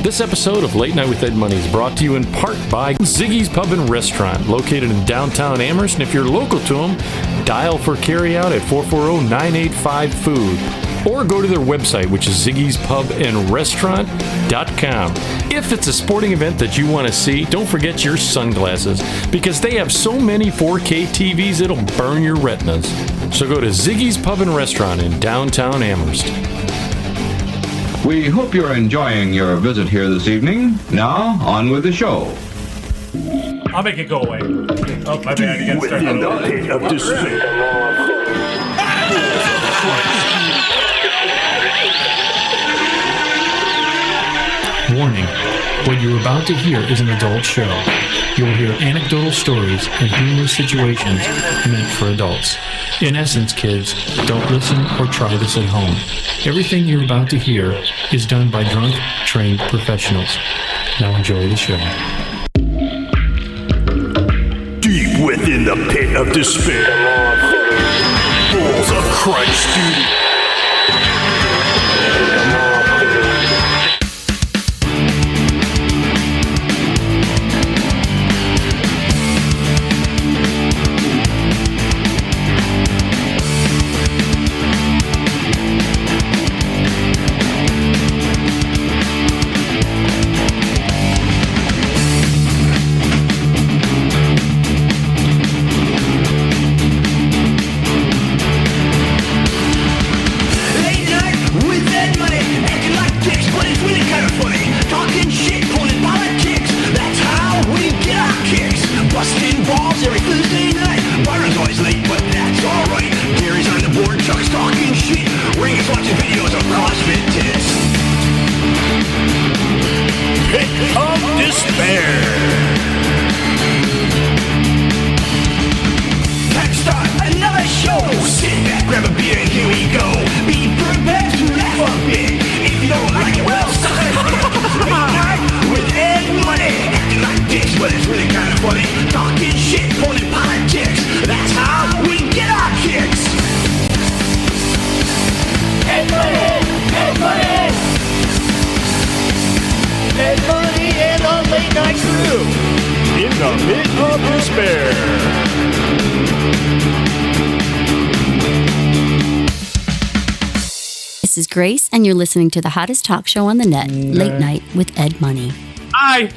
This episode of Late Night with Ed Money is brought to you in part by Ziggy's Pub and Restaurant, located in downtown Amherst. And if you're local to them, dial for carryout at 440-985-FOOD. Or go to their website, which is ziggyspubandrestaurant.com. If it's a sporting event that you want to see, don't forget your sunglasses, because they have so many 4K TVs it'll burn your retinas. So go to Ziggy's Pub and Restaurant in downtown Amherst. We hope you're enjoying your visit here this evening. Now, on with the show. I'll make it go away. Oh, my bad. You gotta start Of despair. Warning, what you're about to hear is an adult show. You will hear anecdotal stories and humorous situations meant for adults. In essence, kids, don't listen or try this at home. Everything you're about to hear is done by drunk, trained professionals. Now enjoy the show. Deep within the pit of despair. Balls of Christ, dude. This is Grace, and you're listening to the hottest talk show on the net, Late Night with Ed Money. Hi.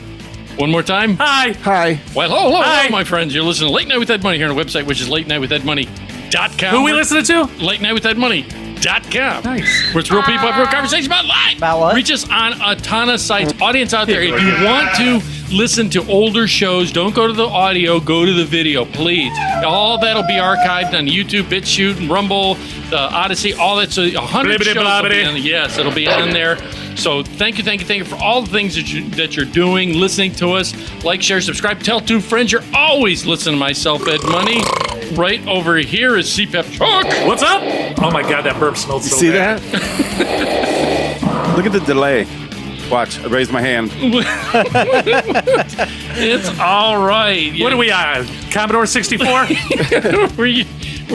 One more time. Hi. Hi. Well, hello, my friends. You're listening to Late Night with Ed Money here on the website, which is latenightwithedmoney.com. Who are we listening to? latenightwithedmoney.com. Nice. Where it's real people have real conversations about life. About what? Reach us on a ton of sites. Audience out there, if you want to listen to older shows, don't go to the audio, go to the video, please. All that'll be archived on YouTube, BitChute, and Rumble, Odyssey, all that. So 100 shows will be on, yes, it'll be on there. So thank you for all the things that you're doing, listening to us. Like, share, subscribe, tell 2 friends. You're always listening to myself, Ed Money. Right over here is CPAP Chuck. What's up? Oh my God, that burp smells so See bad. that? Look at the delay. Watch, I raise my hand. It's all right. What are we on? Commodore 64? We're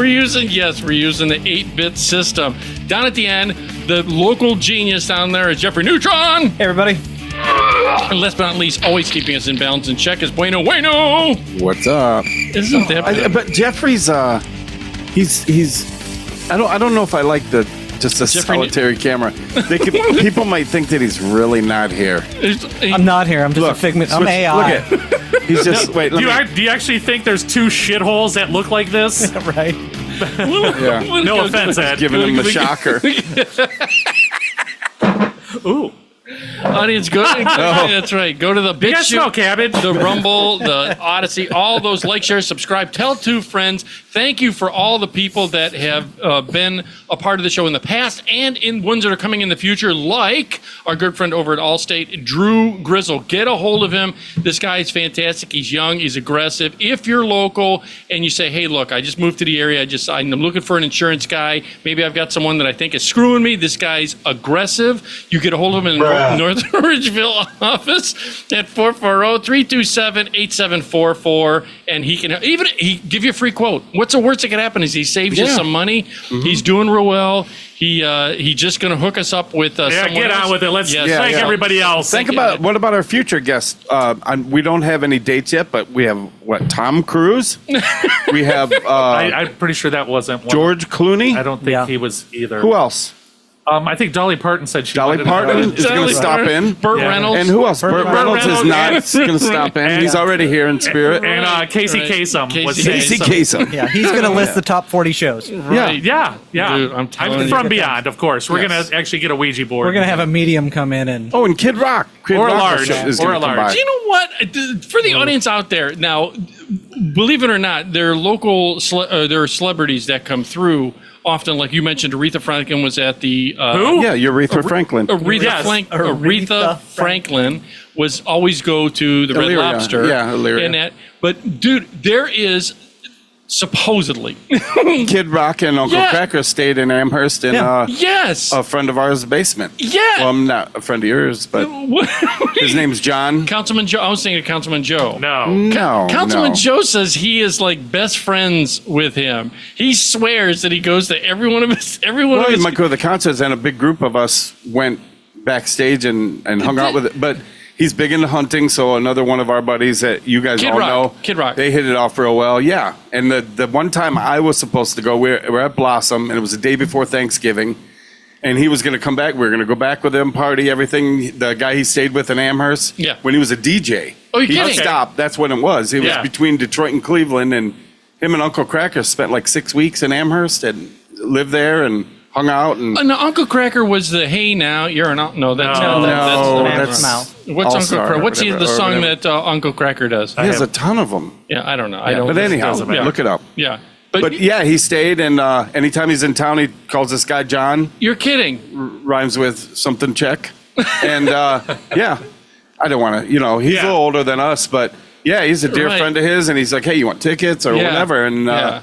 using the 8-bit system. Down at the end, the local genius down there is Jeffrey Neutron. Hey, everybody. And last but not least, always keeping us in balance and check is Bueno. What's up? Isn't that But Jeffrey's he's I don't know if I like the just a solitary camera. People might think that he's really not here. I'm not here. I'm just a figment. I'm AI. Look at he's just wait. Do you actually think there's 2 shitholes that look like this? Right. Yeah. No offense, Ed. Giving him the shocker. Ooh. Audience, go. That's right. Go to the You guys smell BitChute, cabbage. the Rumble, the Odyssey, all those. Like, share, subscribe, tell 2 friends. Thank you for all the people that have been a part of the show in the past and in ones that are coming in the future, like our good friend over at Allstate, Drew Grizzle. Get a hold of him. This guy is fantastic. He's young. He's aggressive. If you're local and you say, hey, look, I just moved to the area. I'm looking for an insurance guy. Maybe I've got someone that I think is screwing me. This guy's aggressive. You get a hold of him in North Ridgeville office at 440-327-8744, and he can give you a free quote. what's the worst that could happen? Is he saves you some money. He's doing real well. He's just going to hook us up with someone get else. on with it. Let's Yes. thank everybody else. What about our future guests? We don't have any dates yet, but we have Tom Cruise. We have I'm pretty sure that wasn't one. George Clooney. I don't think he was either. Who else? I think Dolly Parton said she Dolly wanted to Parton go. is going to stop in. Burt Reynolds. And who else? Burt Reynolds is Reynolds. not going to stop in. He's already here in spirit. And Casey Right. Kasem was Casey saying Casey Kasem. Yeah, he's going to list the top 40 shows. Right. Yeah. Dude, I'm telling you. From Beyond, of course. We're Yes. going to actually get a Ouija board. We're going to have a medium come in and Oh, and Kid Rock. Kid Or a Rock large. is Or gonna a come large. by. Do you know what? For the audience out there, now, believe it or not, there are local there are celebrities that come through often. Like you mentioned, Aretha Franklin was at the Who? Yeah, Aretha Franklin. Aretha, Yes. Aretha Franklin was always go to the Red Illyria. Lobster. Yeah, Illyria. And that, but dude, there is supposedly Kid Rock and Uncle Yeah. Cracker stayed in Amherst in yes, a friend of ours' basement. Yeah. Well, I'm not a friend of yours, but his name's John. Councilman Joe. I was thinking of Councilman Joe. No. No, Councilman no. Joe says he is like best friends with him. He swears that he goes to every one of his Well, of he his. might go to the concerts, and a big group of us went backstage and hung out with it. But he's big into hunting, so another one of our buddies that you guys Kid all Rock. know, Kid Rock. they hit it off real well. Yeah, and the one time I was supposed to go, we're at Blossom, and it was the day before Thanksgiving, and he was going to come back. We were going to go back with him, party, everything. The guy he stayed with in Amherst, Yeah. when he was a DJ, Oh, you're he kidding. stopped. That's when it was. It was Yeah. between Detroit and Cleveland, and him and Uncle Cracker spent like 6 weeks in Amherst and lived there and hung out and. No, Uncle Cracker was the "Hey Now You're an No." That's No, that's Mouth. what's Uncle All-Star Cracker? What's or the song whatever. that Uncle Cracker does? He has a ton of them. Yeah, I don't know. I don't. But anyhow, doesn't matter. look it up. Yeah, But yeah, he stayed, and anytime he's in town, he calls this guy John, you're kidding. rhymes with something Czech. And yeah, I don't want to, he's a little older than us, but yeah, he's a dear Right. friend of his, and he's like, hey, you want tickets or Yeah. whatever? And Yeah.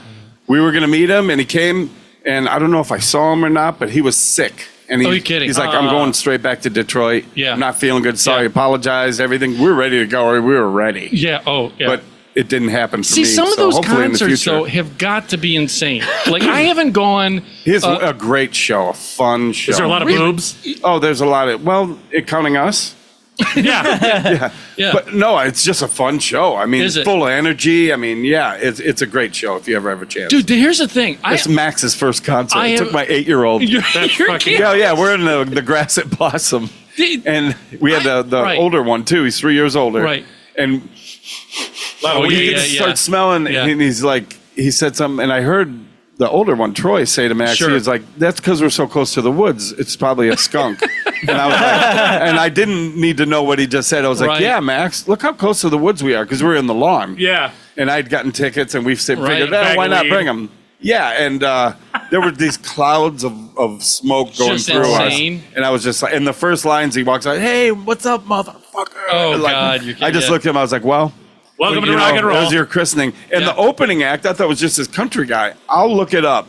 we were going to meet him, and he came, and I don't know if I saw him or not, but he was sick. And Oh, you're kidding. He's like, I'm going straight back to Detroit. Yeah. I'm not feeling good. Sorry, Yeah. apologize, everything. We're ready to go. We were ready. Yeah. Oh, yeah. But it didn't happen for See, me. some of so those hopefully in the concerts future. though have got to be insane. Like I haven't gone. He has a great show, a fun show. Is there a lot of boobs? Oh, there's a lot of, counting us. Yeah. Yeah. But no, it's just a fun show. I mean, Is it's it? full of energy. I mean, yeah, it's a great show if you ever have a chance. Dude, here's the thing. It's Max's first concert. I I have- took my 8-year-old. You're fucking- kidding. Yeah, we're in the grass at Blossom. And we had the Right. older one, too. He's 3 years older. Right. And Oh, he yeah, starts smelling, Yeah. and he's like, he said something, and I heard the older one, Troy, say to Max, Sure. he was like, that's because we're so close to the woods. It's probably a skunk. And I was like, and I didn't need to know what he just said. I was like, Right. yeah, Max, look how close to the woods we are, because we're in the lawn. Yeah. And I'd gotten tickets, and we've Right. figured, Bag why of not weed. bring them? Yeah, and there were these clouds of smoke going Just through insane. us. And I was just like, in the first lines, he walks out, hey, what's up, motherfucker? Oh, Like, God, you're I just kidding. looked at him, I was like, well, Welcome you to rock and That roll. was your christening. And Yeah. the opening act, I thought was just this country guy. I'll look it up,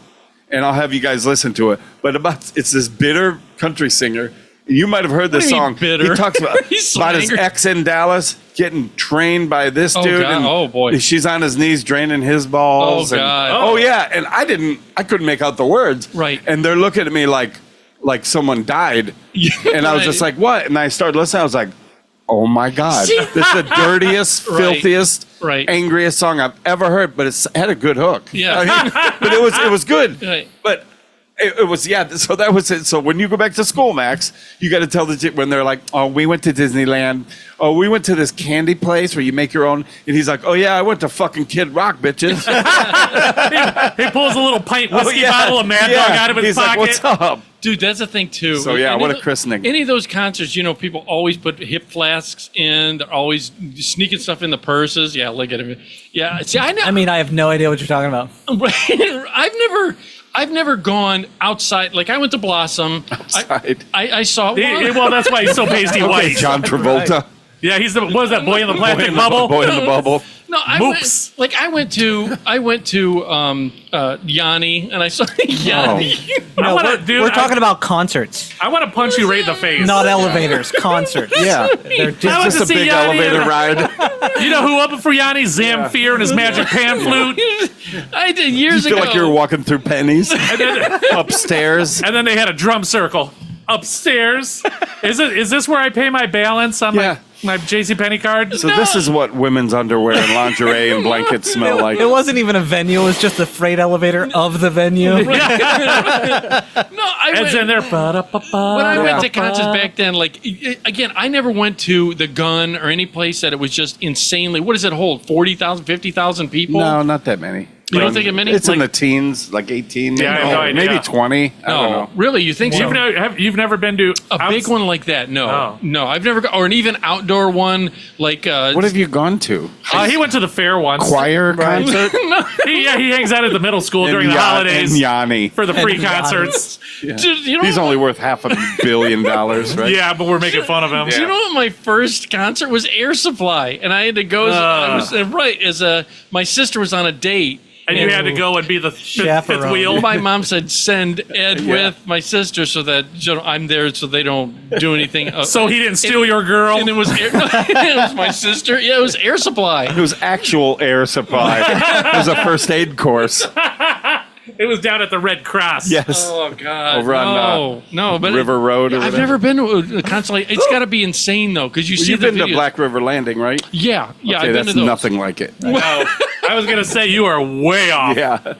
and I'll have you guys listen to it. But it's this bitter country singer. You might have heard this What do you mean song. bitter? He talks about, He's so about his angry. ex in Dallas getting trained by this Oh, dude. God. And Oh, boy. She's on his knees draining his balls. Oh, and- God. oh, yeah. And I couldn't make out the words. Right. And they're looking at me like someone died. And I was just like, what? And I started listening. I was like, oh my God. See? This is the dirtiest, Right. filthiest, Right. angriest song I've ever heard, but it had a good hook. Yeah. I mean, but it was good. Right. But it was, yeah, so that was it. So when you go back to school, Max, you got to tell when they're like, oh, we went to Disneyland. Oh, we went to this candy place where you make your own. And he's like, oh, yeah, I went to fucking Kid Rock, bitches. He pulls a little pint whiskey yeah. bottle of Mad Yeah. Dog out of his he's pocket. like, what's up? Dude, that's the thing too. So, yeah, Any what of a christening. Any of those concerts, people always put hip flasks in. They're always sneaking stuff in the purses. Yeah, look at him. Yeah, see, I know. I mean, I have no idea what you're talking about. I've never gone outside. Like I went to Blossom. Outside. I saw. Well, that's why he's so pasty Okay, white. John Travolta. Yeah, he's the what is that boy in the plastic bubble? Boy in the bubble. No, I Moops. went to Yanni, and I saw Yanni. No, wanna- we're talking about concerts, I want to punch you right in the face. not elevators. Concerts. Yeah. They're I just, went Just to a see big Yanni elevator and- ride. You know who opened for Yanni? Zamfir and his magic pan flute. I did years You feel ago. like you were walking through pennies And then, upstairs. and then they had a drum circle upstairs. Is this where I pay my balance on Yeah. my JCPenney card? So this is what women's underwear and lingerie and blankets smell like. it wasn't even a venue. It was just the freight elevator of the venue. No, I Ed's in went, there. when I went to concerts back then, like, again, I never went to the Gun or any place that it was just insanely, what does it hold, 40,000, 50,000 people? No, not that many. You don't think it many? It's in the Like- teens, like 18. Yeah, I have maybe, no idea. maybe 20. I don't No, know. really, you think so? You've never been to A big one like that? No, Oh. no, I've never, or an even outdoor one like. What have you gone to? He went to the fair once. Choir concert? He hangs out at the middle school during the holidays And Yanni. for the free And Yanni. concerts. Dude, you know, He's only worth $500 million, right? Yeah, but we're making fun of him. Do you know what my first concert was? Air Supply, and I had to go. I was right as my sister was on a date. And you had to go and be the fifth Chaperone. wheel. My mom said, "Send Ed with my sister so that I'm there, so they don't do anything." So he didn't steal your girl. And it was it was my sister. Yeah, it was Air Supply. It was actual air supply. It was a first aid course. It was down at the Red Cross. Yes. Oh God! Over on, no, but River Road or I've whatever. never been to a concert. Like, it's got to be insane though, because you see You've the been to videos. Black River Landing, right? Yeah, Okay, I've been that's to those. nothing like it. Oh, I was going to say you are way off. Yeah.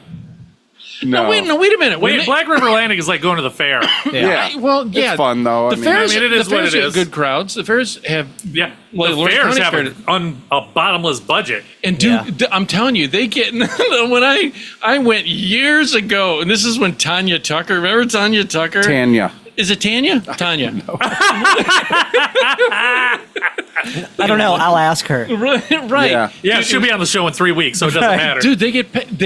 No. Wait a minute. Wait, Black River Landing is like going to the fair. Yeah. Well, yeah, It's fun, though. The I mean- fairs, I mean, it is the fairs what it have is. good crowds. The fairs have, Yeah. Well, the Lawrence fairs County have a bottomless budget. and dude, Yeah. I'm telling you, they get when I went years ago, and this is when Tanya Tucker. Remember Tanya Tucker? Tanya. Is it Tanya? Tanya. I don't know. I'll ask her. right. Yeah. Yeah, she'll be on the show in 3 weeks, so it doesn't Right. matter. Dude, they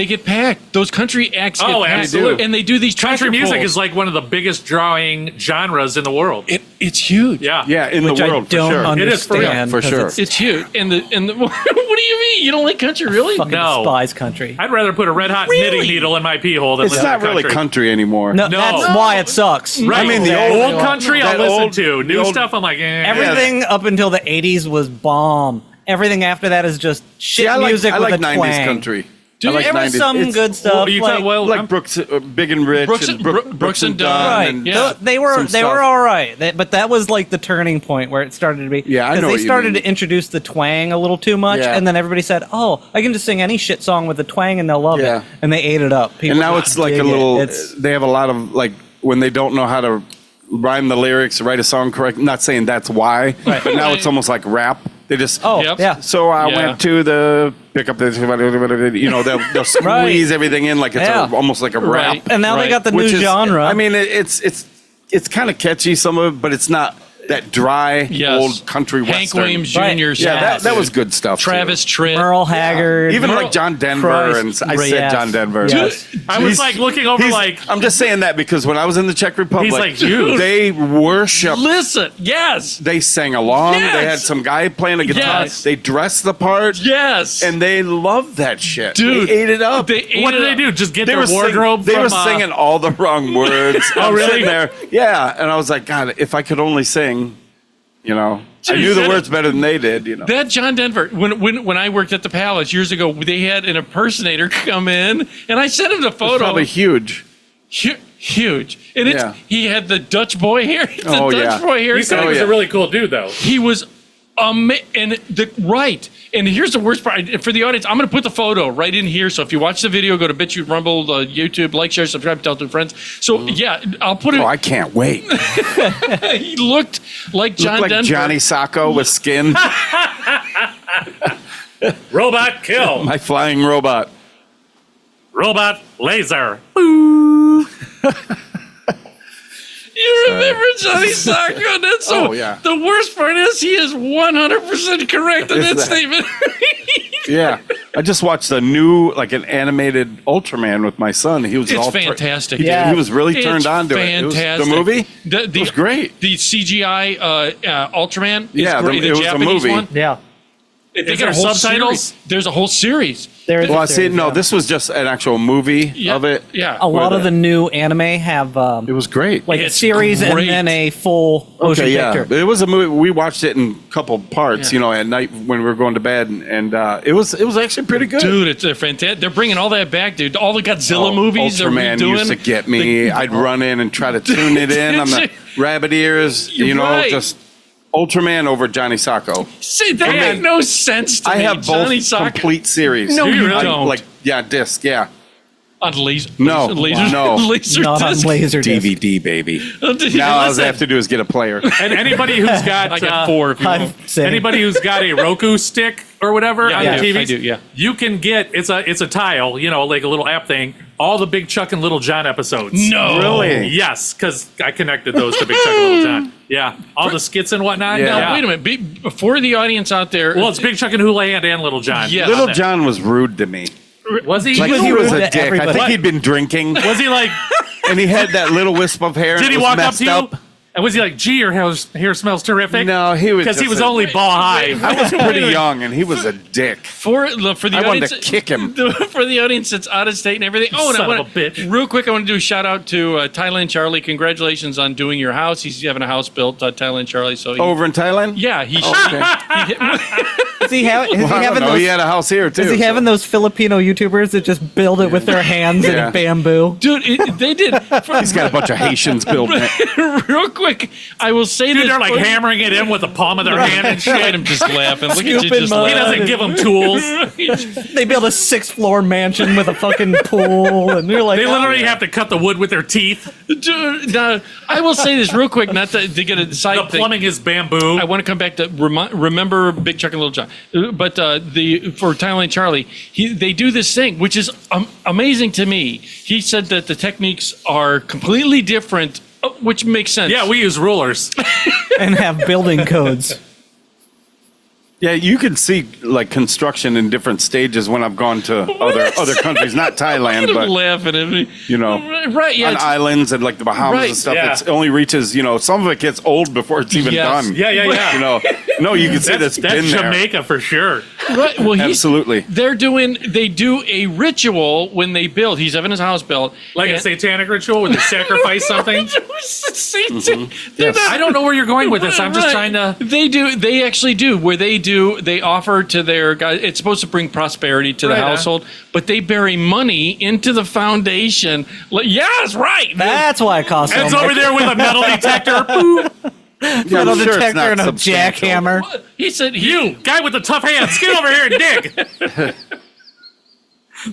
get packed. Those country acts get Oh, packed. absolutely. And they do these Country tractor music pulls. is like one of the biggest drawing genres in the world. It's huge. Yeah. Yeah, in Which the I world, don't for sure. understand. It is for real. For 'cause sure. It's It's huge. And the what do you mean? You don't like country, really? fucking No. despise country. I'd rather put a red hot Really? knitting needle in my pee hole than It's listen not to really country anymore. No, No. that's why it sucks. Right. I mean, the old old- country that I'll listen old- to. the New old- stuff I'm like, eh. Everything up until the 80s was bomb. Everything after that is just shit See, I like, music I with like a 90s twang. country. Dude, I like there was 90s. some It's good stuff. you like, thought, well, like I'm- Brooks, Big and Rich, Brooks and and- Brooks and Dunn. right. and Yeah. They were some stuff. all right, but that was like the turning point where it started to be. Yeah, I 'cause know they what you started mean. to introduce the twang a little too much, Yeah. and then everybody said, "Oh, I can just sing any shit song with the twang, and they'll love Yeah. it." And they ate it up. People And now just it's like dig a it. little. It's They have a lot of like when they don't know how to rhyme the lyrics, write a song correct. Not saying that's why, but now it's almost like rap. They just Yep. yeah. So I Yeah. went to the pick up the, you know, they'll squeeze Right. everything in like it's Yeah. almost like a rap. Right. And now they got the new Which is, genre. I mean, it's kind of catchy some of it, but it's not that dry Yes. old country Hank western. Williams Jr. Right. Yeah, that was good stuff. too. Travis Tritt. Merle Haggard, Even Merle- like John Denver, Christ, and I said yes. John Denver. Yes. I was He's- like looking over he's- like, I'm just saying that because when I was in the Czech Republic, He's like, dude. they worship. Listen, yes, They sang along. Yes. They had some guy playing a guitar. Yes. They dressed the part. yes, And they loved that shit. Dude. They ate it up. They ate what did it they up. do? Just get They their were wardrobe They from, were singing all the wrong words. Oh, I'm really? sitting there. Yeah, and I was like, God, if I could only sing, you know, I Dude, knew the that- words better than they did. You know, That John Denver, when I worked at the Palace years ago, they had an impersonator come in, and I sent him the it's photo. probably huge. Huge, and it's Yeah. he had the Dutch boy hair. The Oh, Dutch yeah. boy hair. You said he Oh, was yeah. a really cool dude, though. He was and right. And here's the worst part for the audience. I'm going to put the photo right in here. So if you watch the video, go to BitChute, Rumble, YouTube, like, share, subscribe, tell 2 friends. So yeah, I'll put it. Oh, I can't wait. He looked like John Look like Denver. Johnny Sacco with skin. Robot kill. My flying robot. Robot laser. You remember Johnny Sacco? That's so. Oh, yeah. The worst part is he is 100% correct in Is that that- statement. Yeah, I just watched a new, like an animated Ultraman with my son. He was It's all fantastic. Yeah. He was really It's turned on to it. It was, the fantastic. movie. The It was great. The CGI Ultraman. Is Yeah, great. it was a Japanese movie. one. yeah. They Is got a there whole subtitles? series. There's a whole series. There is Well, I a see. series, No, yeah. this was just an actual movie Yeah, of it. Yeah. A lot Where of the new anime have It was great. like a It's series and great. then a full motion Okay, yeah, picture. it was a movie. We watched it in a couple parts, Yeah. at night when we were going to bed, and it was actually pretty good. Dude, it's a fantastic. They're bringing all that back, dude. All the Godzilla movies are Ultraman redoing. used to get me. I'd run in and try to tune it in on the rabbit ears, You're right. just Ultraman over Johnny Sacco. See, that Okay. made no sense to I me. have both Johnny Soccer complete series. No, you don't. Like, disc, yeah. on laser. No, laser, no. laser Not on disc. laser disc. DVD, baby. Listen, Now all I have to do is get a player. And anybody who's got I got 4 if you want. I've said anybody who's got a Roku stick or whatever Yeah, on I your do. TV, I do, yeah. you can get it's a tile, like a little app thing. All the Big Chuck and Little John episodes. No. Really? Yes, because I connected those to Big Chuck and Little John. Yeah, all the skits and whatnot. Yeah. Now, wait a minute. For the audience out there. Well, it's Big Chuck and Houlihan and Little John. Yeah. Little On John was rude to me. that. Was he? Like was he was rude a to dick. I everybody. think he'd been drinking, Was he like? and he had that little wisp of hair. Did and he it was walk up messed to you? up. And was he like, "Gee, your hair smells terrific"? No, he was because he just was a- only ball high. I was pretty young, and he was a dick. For the I wanted audience, to kick him. For the audience that's out of state and everything. Oh, and I Son of want a bitch. real quick, I want to do a shout out to Thailand Charlie. Congratulations on doing your house. He's having a house built, Thailand Charlie. So he, Over in Thailand? yeah, he. Is he, is he Well, I don't having know. those? He had a house here too. Is he having those Filipino YouTubers that just build it with their hands Yeah. and bamboo? Dude, they did. He's got a bunch of Haitians building it. Real quick, I will say Dude, this. they're like hammering it in with the palm of their hand and Look at shit. him just laughing. Look at you Scooping just mud. He laughing. doesn't give them tools. They build a 6th-floor mansion with a fucking pool, and you're like, They literally have to cut the wood with their teeth. Dude, now, I will say this real quick, not to get a side The thing. plumbing is bamboo. I want to come back to remember Big Chuck and Little John, but for Thailand Charlie, they do this thing which is amazing to me. He said that the techniques are completely different, which makes sense. Yeah, we use rulers. and have building codes. Yeah, you can see like construction in different stages when I've gone to other countries, not Thailand, I'm but laughing at me. Right? Yeah. on it's- islands and like the Bahamas Right, and stuff. yeah. It only reaches, some of it gets old before it's even Yes. done. Yeah. No, you can see That's that's been there. Jamaica for sure. Right. Well, Absolutely. They do a ritual when they build. He's having his house built. Like a And- satanic ritual where they sacrifice something. I don't know where you're going with this. I'm just Right. trying to. They actually do. Where they offer to their guys. It's supposed to bring prosperity to the Right, household, but they bury money into the foundation. Yes, right. That's why it costs so It's much. over there with a metal detector. Yeah, Metal I'm sure it's detector not and a substantial. jackhammer. He said, You, guy with the tough hands, get over here and dig.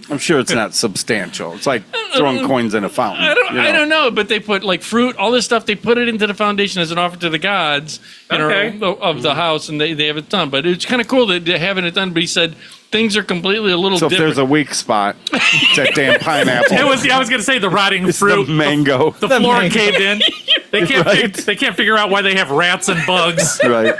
I'm sure it's not substantial. It's like throwing coins in a fountain. I don't know, but they put like fruit, all this stuff. They put it into the foundation as an offer to the gods, Okay. of the house, and they have it done. But it's kind of cool that they're having it done. But he said things are completely a little So if different. there's a weak spot, it's that damn pineapple. I was going to say the rotting It's fruit. the mango. The floor mango. caved in. They can't. Right. They can't figure out why they have rats and bugs. Right.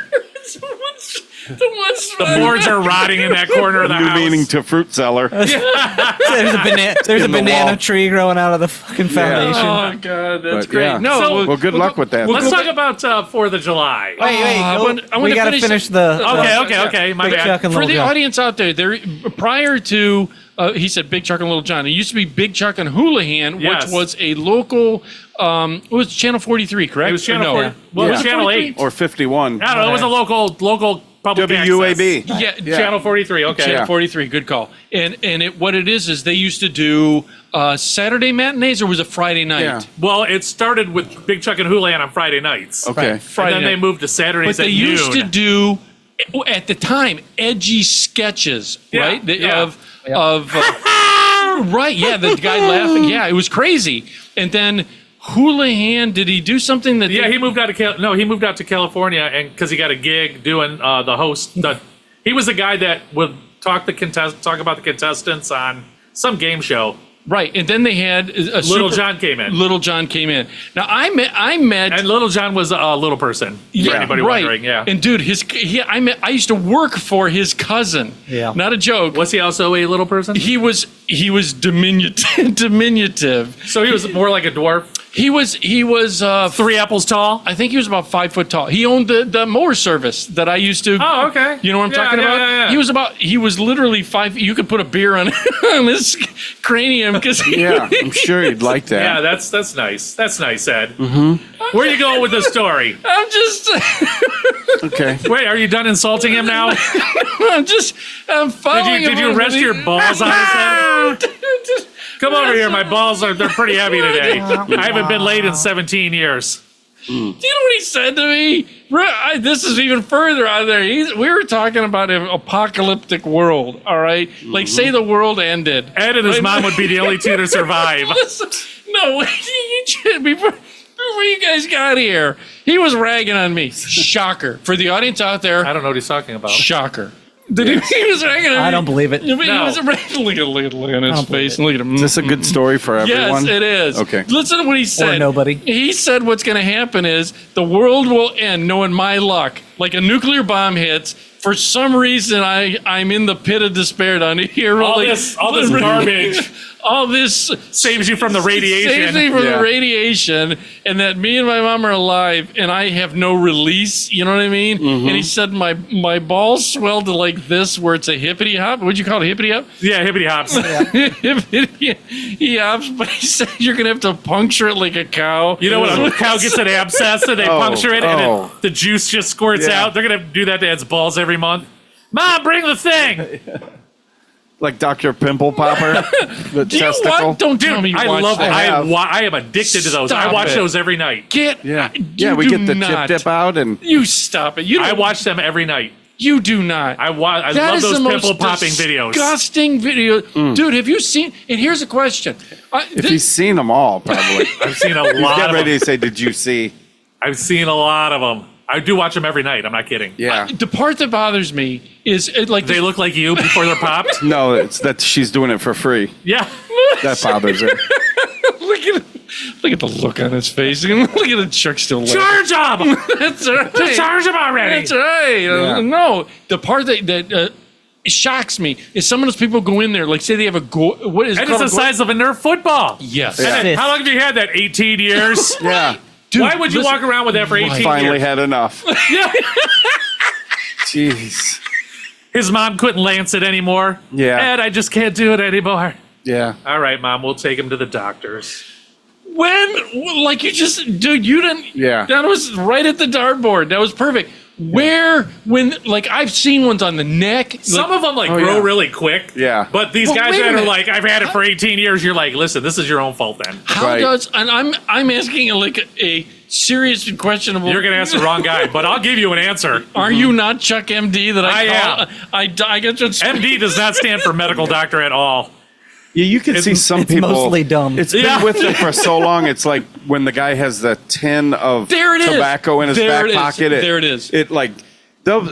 The boards are rotting in that corner of the New house. meaning to fruit seller. There's a In the banana wall. tree growing out of the fucking foundation. Oh god, that's But, great. yeah. No, So- Well, good luck with that. Let's talk about 4th of July. Wait, I go- want- I we wanna gotta finish finish the. Okay. My Big bad. Chuck and for Little the John. audience out there, prior to he said Big Chuck and Little John. It used to be Big Chuck and Houlihan, Yes. which was a local. It was Channel 43, correct? It was Channel Or 4. Well, it was Yeah. Channel 8. Or 51. I don't know. It was a local public WUAB. access. Yeah, Channel 43. Okay. Channel 43. Good call. And what it is they used to do Saturday matinees, or was it Friday night? Yeah. Well, it started with Big Chuck and Houlihan on Friday nights. Okay. Friday and then night. they moved to Saturdays But they at used noon. to do at the time edgy sketches, Yeah, right? yeah. Of right, yeah, the guy laughing, yeah, it was crazy. And then Houlihan, did he do something that? Yeah, he moved out to he moved out to California and because he got a gig doing the host. He was the guy that would talk about the contestants on some game show. Right, and then they had Little John came in. Little John came in. Now I met And Little John was a little person. For anybody right. wondering, yeah. And dude, I used to work for his cousin. Yeah. Not a joke. Was he also a little person? He was diminutive. So he was more like a dwarf. He was 3 apples tall. I think he was about 5 foot tall. He owned the mower service that I used to. Oh, okay. You know what I'm talking about? Yeah. He was literally 5. You could put a beer on, on his cranium because Yeah, I'm sure you'd like that. Yeah, that's nice. That's nice, Ed. Mm-hmm. Where are you going with the story? I'm just Okay. Wait, are you done insulting him now? I'm following Did you him rest your balls on his head? Come over here. My balls they're pretty heavy today. I haven't been laid in 17 years. Do you know what he said to me? This is even further out there. We were talking about an apocalyptic world, all right? Like, say the world ended. Ed and his mom would be the only two to survive. Listen, no, before you guys got here, he was ragging on me. Shocker. For the audience out there, I don't know what he's talking about. shocker. He was ragging on me. I don't believe it. He was No. look at his face and look at him. Is this a good story for everyone? Yes, it is. Okay. Listen to what he said. Or nobody. He said what's going to happen is the world will end, knowing my luck. Like a nuclear bomb hits. For some reason, I'm in the pit of despair down here. All this garbage. All this Saves you from the radiation. saves me from Yeah. the radiation, and that me and my mom are alive, and I have no release. You know what I mean? Mm-hmm. And he said my balls swelled to like this, where it's a hippity hop. What'd you call it, hippity hop? Yeah, hippity hops. He hops, but he said you're gonna have to puncture it like a cow. You know when a cow gets an abscess and they puncture it and oh. the juice just squirts Yeah. out? They're going to do that to Ed's balls every month. Mom, bring the thing. Like Dr. Pimple Popper, the Do you testicle. want? Don't tell me you I watch love that. I am addicted to those. I Stop watch it. those every night. Get Yeah, you yeah. We do get the not. chip dip out, and You stop it. You I don't- watch them every night. You do not. I That love is those the most pimple popping videos. disgusting video, dude. Have you seen? And here's a question. if he's seen them all, probably. I've seen a lot Get of ready them. to say, "Did you see?" I've seen a lot of them. I do watch them every night. I'm not kidding. Yeah. the part that bothers me is like They look like you before they're popped. No, it's that she's doing it for free. Yeah. That bothers her. look at the look on his face. Look at the Chuck still laughing. Charge them. That's right. Just charge them already. That's right. Yeah. No, the part that shocks me is some of those people go in there, like say they have what is it And it's called? the size of a Nerf football. Yes. And then, Fist. how long have you had that? 18 years? Yeah. Dude, Why would you listen- walk around with that for 18 Finally years? had enough. Yeah. Jeez. His mom couldn't lance it anymore. Yeah. Ed, I just can't do it anymore. Yeah. All right, Mom, we'll take him to the doctors. When, like you just, dude, you didn't. Yeah. That was right at the dartboard. That was perfect. Like I've seen ones on the neck. Some of them grow yeah. really quick. Yeah. But these Well, guys wait a that are minute. like, I've had it for 18 years, you're like, listen, this is your own fault then. How Right. does? And I'm asking like a serious and questionable. You're going to ask the wrong guy, but I'll give you an answer. Are you not Chuck MD that I call? am. I get just MD does not stand for medical doctor at all. Yeah, you can see some it's people. mostly dumb. It's been Yeah. with them for so long. It's like when the guy has the tin of There it is. tobacco in his There back it is. pocket. There it is. It like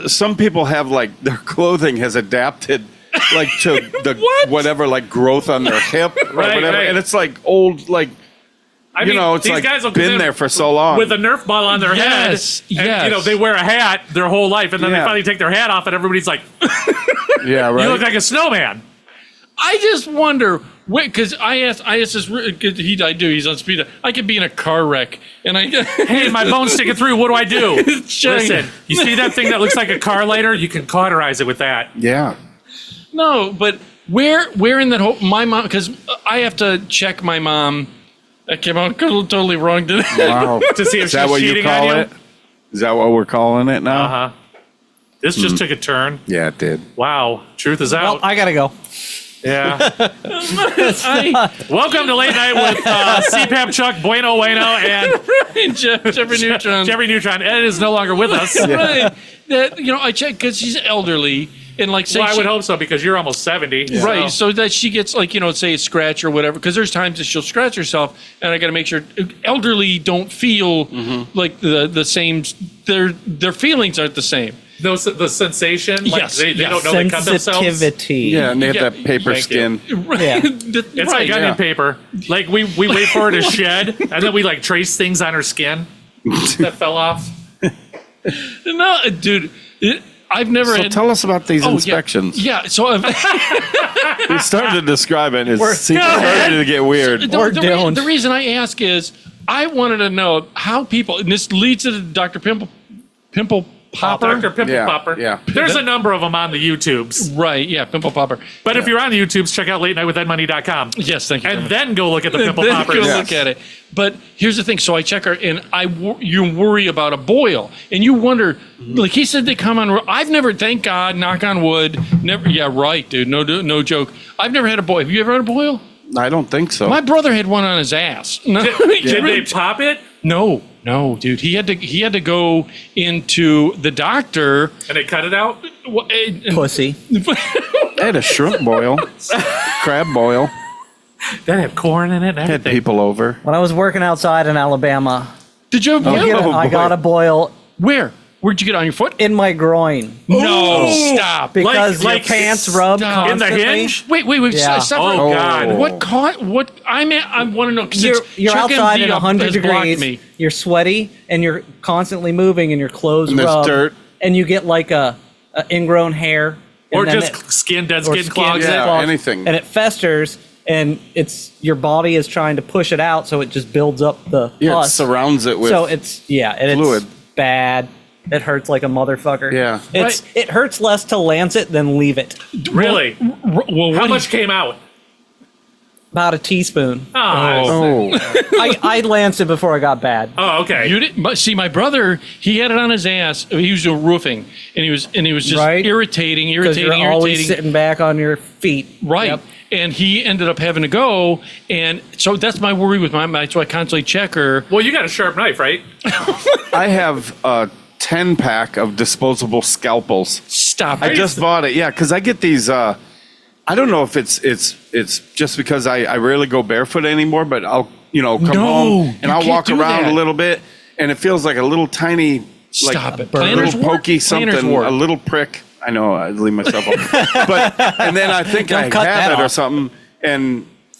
some people have like their clothing has adapted like to the What? whatever like growth on their hip or Right, whatever, right. and it's like old like I you mean, know it's these like guys will come been in there for so long. with a Nerf ball on their Yes, head. And, yes. you know, they wear a hat their whole life, and then they Yeah. finally take their hat off, and everybody's like, yeah, right. you look like a snowman. I just wonder, because I asked this. He's on speed. I could be in a car wreck, and I. Hey, my bone's sticking through. What do I do? Shutting- Listen, you see that thing that looks like a car lighter? You can cauterize it with that. yeah. No, but where in that whole my mom? Because I have to check my mom. That came out totally wrong today. Wow. To see if Is that she's what you cheating call on you? it? Is that what we're calling it now? Uh-huh. This just took a turn. Yeah, it did. Wow. Truth is well, out. I gotta go. Yeah. I, Welcome to Late Night with CPAP Chuck, Bueno, and Jeffrey Neutron. Jeffrey Neutron. Ed is no longer with us. Right. That I check because she's elderly and like say Well, I she- would hope so because you're almost 70. Right, so that she gets say a scratch or whatever, because there's times that she'll scratch herself, and I got to make sure elderly don't feel like the same. Their feelings aren't the same. The sensation, like Yes, they yes. don't know they cut themselves. Sensitivity. Yeah, and they have Yeah. that paper Thank skin. Right. Yeah. It's like onion paper. Like we wait for her to shed, and then we trace things on her skin that fell off. No, dude, I've never So had. tell us about these Oh, inspections. Yeah, so I've, We started to describe it, and it's starting to get weird. Or don't. The reason I ask is I wanted to know how people, and this leads to Dr. Pimple Popper. Dr. Pimple Yeah, Popper. yeah. There's a number of them on the YouTubes. Right, yeah, Pimple Popper. But if you're on the YouTubes, check out latenightwithedmoney.com. Yes, thank you. And then go look at the Pimple Then Poppers. go Yes. look at it. But here's the thing. So I check her, and you worry about a boil, and you wonder. Like he said, they come on. I've never, thank God, knock on wood, never. Yeah, right, dude. No joke. I've never had a boil. Have you ever had a boil? I don't think so. My brother had one on his ass. No, Did they pop it? no, dude. He had to go into the doctor. And they cut it out? Pussy. I had a shrimp boil, crab boil. That had corn in it and Had everything. people over. When I was working outside in Alabama, Did you have a I boil? got a boil Where? Where'd you get it, on your foot? in my groin No, stop. because like your pants rub stop. In the constantly. hinge? Wait. Yeah. Stop. Oh, God. What caught? What? I want to know. 'Cause You're Chuck outside MD in 100 has blocked degrees. me. You're sweaty and you're constantly moving and your clothes And there's rub. dirt. And you get like a ingrown hair. Or and then just dead or skin clogs Yeah. it? clogs, anything. And it festers and your body is trying to push it out, so it just builds up the Yeah, it pus. surrounds it with. So it's fluid. it's bad. It hurts like a motherfucker. Yeah. It hurts less to lance it than leave it. Really? Well, How what much came out? About a teaspoon. Oh, I lanced it before it got bad. okay. You didn't. But see, my brother, he had it on his ass. He was doing roofing, and he was just Right. irritating. Because you're always sitting back on your feet. Right. Yep. And he ended up having to go, and so that's my worry with my. So I constantly check her. Well, you got a sharp knife, right? I have a 10-pack of disposable scalpels. Stop. I it. just bought it. Yeah, because I get these. I don't know if it's just because I rarely go barefoot anymore, but I'll come No, home and you I'll can't walk do around that. a little bit, and it feels like a little tiny, Stop like it. a Planner's little wart? pokey Planner's something, wart. a little prick. I know I leave myself up, but and then I think I cut have that it or off. something,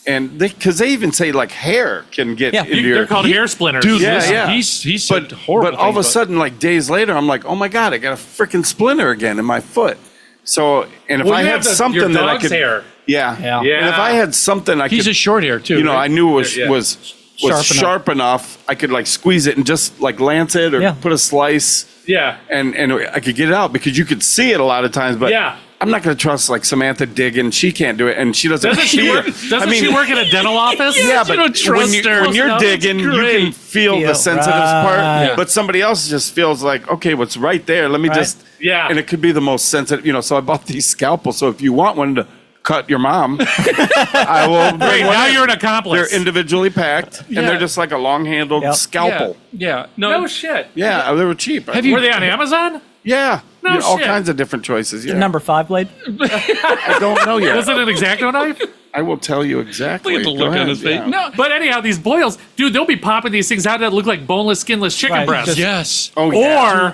and because they even say like hair can get Yeah. into your. They're called hair splinters. Dude, Yeah, listen, yeah. he said horrible. But all of a things, sudden, like days later, I'm like, oh my God, I got a freaking splinter again in my foot. So, and if Well, I you had have your something that I dog's could. hair. Yeah. Yeah. Yeah. And if I had something I he's could. a short hair too. I right? knew was Yeah. was Sharp sharp enough. I could like squeeze it and just like lance it or Yeah. put a slice Yeah. and I could get it out because you could see it a lot of times. But Yeah. I'm not going to trust like Samantha digging. She can't do it, and she doesn't. Doesn't she work? Doesn't she work in a dental office? Yeah, you but don't trust her. when you're No, that's digging, you great. can feel the Feel, sensitive right. part. Yeah. But somebody else just feels like, okay, what's right there? Let me Right. just. Yeah. And it could be the most sensitive, So I bought these scalpels. So if you want one to cut your mom, I will. Great. bring one Now in. you're an They're accomplice. individually packed, Yeah. and they're just like a long-handled Yep. scalpel. Yeah. No. No shit. Yeah, they were cheap. Have you- Were they on Amazon? Yeah, No all shit. kinds of different choices. Yeah, Number 5 blade. I don't know yet. Was it an X-Acto knife? I will tell you exactly. Look at the Go look on ahead, his face. yeah. No. But anyhow, these boils, dude, they'll be popping these things out that look like boneless, skinless chicken Right, breasts. just- Yes. Oh yeah.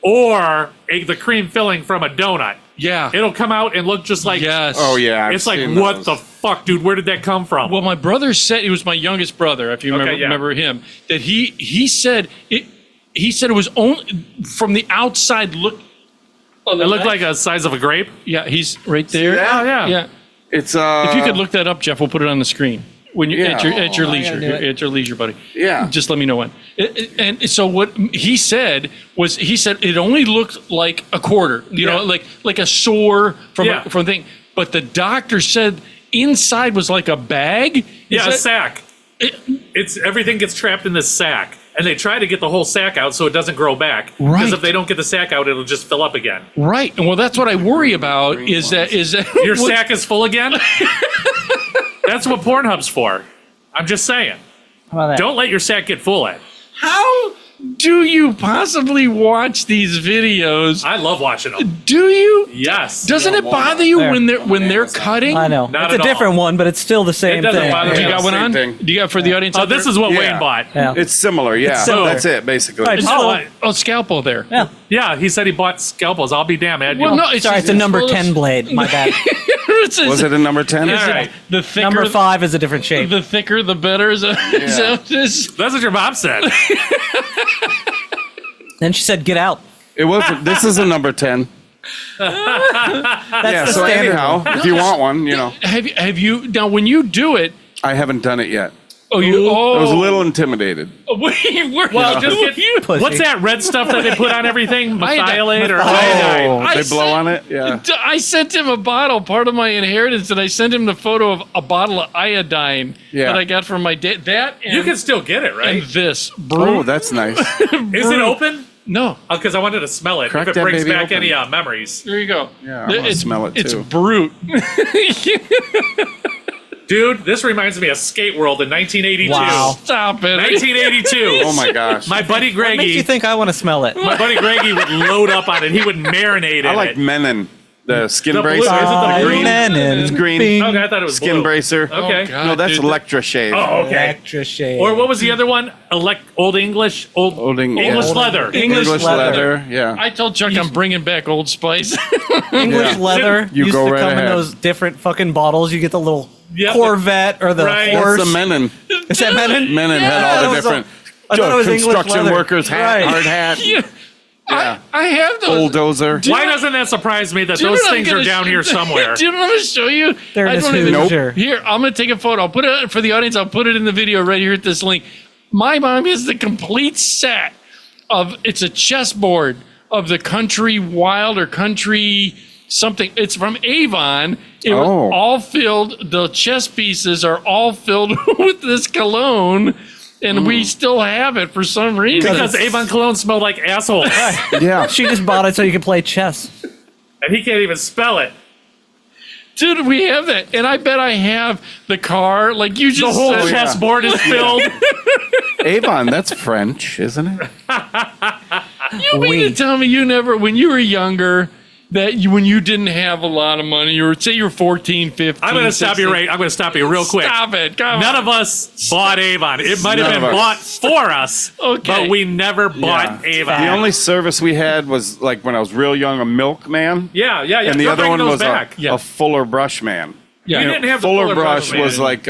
Or Yeah. the cream filling from a donut. Yeah. It'll come out and look just like. Yes. Oh yeah. I've It's like, seen what those. the fuck, dude? Where did that come from? Well, my brother said it was my youngest brother. If you Okay, yeah. remember him, that he said it. He said it was only from the outside look. it looked like a size of a grape. Yeah, he's right there. that? Oh, yeah. Yeah. It's If you could look that up, Jeff, we'll put it on the screen when you Yeah. at your I gotta leisure. do it. At your leisure, buddy. Yeah. Just let me know when. And so what he said was, he said it only looked like a quarter. You know, Yeah. like a sore from Yeah. from thing. But the doctor said inside was like a bag. Is Yeah, a that- sack. It's everything gets trapped in this sack, and they try to get the whole sack out so it doesn't grow back. Right. Because if they don't get the sack out, it'll just fill up again. Right. And well, that's what I worry about. Is that Your what- sack is full again. That's what Pornhub's for. I'm just saying. How about that? Don't let your sack get full, Ed. How do you possibly watch these videos? I love watching them. Do you? Yes. Doesn't it bother you There. when they're cutting? I know. Not it's at a different all. one, but it's still the same doesn't thing. bother Do me. you got one Same on? thing. Do you got for the audience? Oh, out this there? is what Yeah. Wayne bought. Yeah. It's similar. Yeah. similar. That's it basically. Right. Oh, scalpel there. Yeah. Yeah, he said he bought scalpels. I'll be damned, Ed. Well, no, it's Sorry, it's a number 10 blade. My bad. Was it a number 10? All right. The thicker, Number 5 is a different shape. the thicker, the better. Is that this? That's what your mom said. Then she said, "Get out." It wasn't. This is a number 10. That's Yeah. the So standard anyhow, one. if you want one, Have you now when you do it? I haven't done it yet. Oh, you. Oh, I was a little intimidated. Wait, where Well, did just you? Pussy. What's that red stuff that they put on everything? Methylate or Oh, iodine? they I blow said- on it? Yeah. I sent him a bottle, part of my inheritance, and I sent him the photo of a bottle of iodine Yeah. that I got from my dad. That and, You can still get it, right? and this. Oh, that's nice. Is it open? No. Because I wanted to smell it. Crack if it that brings baby back open. any memories. There you go. Yeah, I wanna smell it, It's too. brute. Dude, this reminds me of Skate World in 1982. Wow. Stop it. 1982. Oh my gosh. My buddy Makes you Greggy, think I want to smell it? my buddy Greggy would load up on it. He would marinate I in like it. Menon, the skin The blue- bracer. is it the green? It's green. Okay, I thought it was Skin blue. bracer. Okay. God. No, that's dude, Electra Shave. Oh, okay. Extra shade. Or what was the other one? Old English? Old English. English Yeah. leather. English leather. Yeah. I told Chuck I'm bringing back Old Spice. English Yeah. leather You used go to right come in ahead. those different fucking bottles. You get the little Yep. Corvette or the Right. That's horse. the Menon. Is that Menon? Menon Yeah, had that all the was different I thought it was English construction leather. workers hat, Right. hard hat, Yeah. I have those. bulldozer. Why doesn't that surprise me that Do you those know what I'm things are gonna down sh- here somewhere? Do you know what I'm going to show you? They're in I his don't even- Hoosier. Here, I'm going to take a photo. I'll put it for the audience. I'll put it in the video right here at this link. My mom has the complete set of, it's a chessboard of the Country Wild or Country something. It's from Avon. It was Oh. all filled. The chess pieces are all filled with this cologne. And we still have it for some reason. Because Avon Cologne smelled like assholes. Yeah. She just bought it so you could play chess. And he can't even spell it. Dude, we have that. And I bet I have the car. Like you The just whole said. chessboard is filled. Avon, that's French, isn't it? You mean to tell me you never, when you were younger, that you, when you didn't have a lot of money, you were, say you're 14, 15, I'm going to stop 16. you right. I'm going to stop you real quick. Stop it. Come None on. of us bought Avon. It might have None been of bought us. for us, Okay. but we never bought Avon. The only service we had was like when I was real young, a milkman. Yeah. And the You're other bringing one those was back. Yeah. a Fuller brush man. Yeah. We You didn't have the Fuller brush man. was like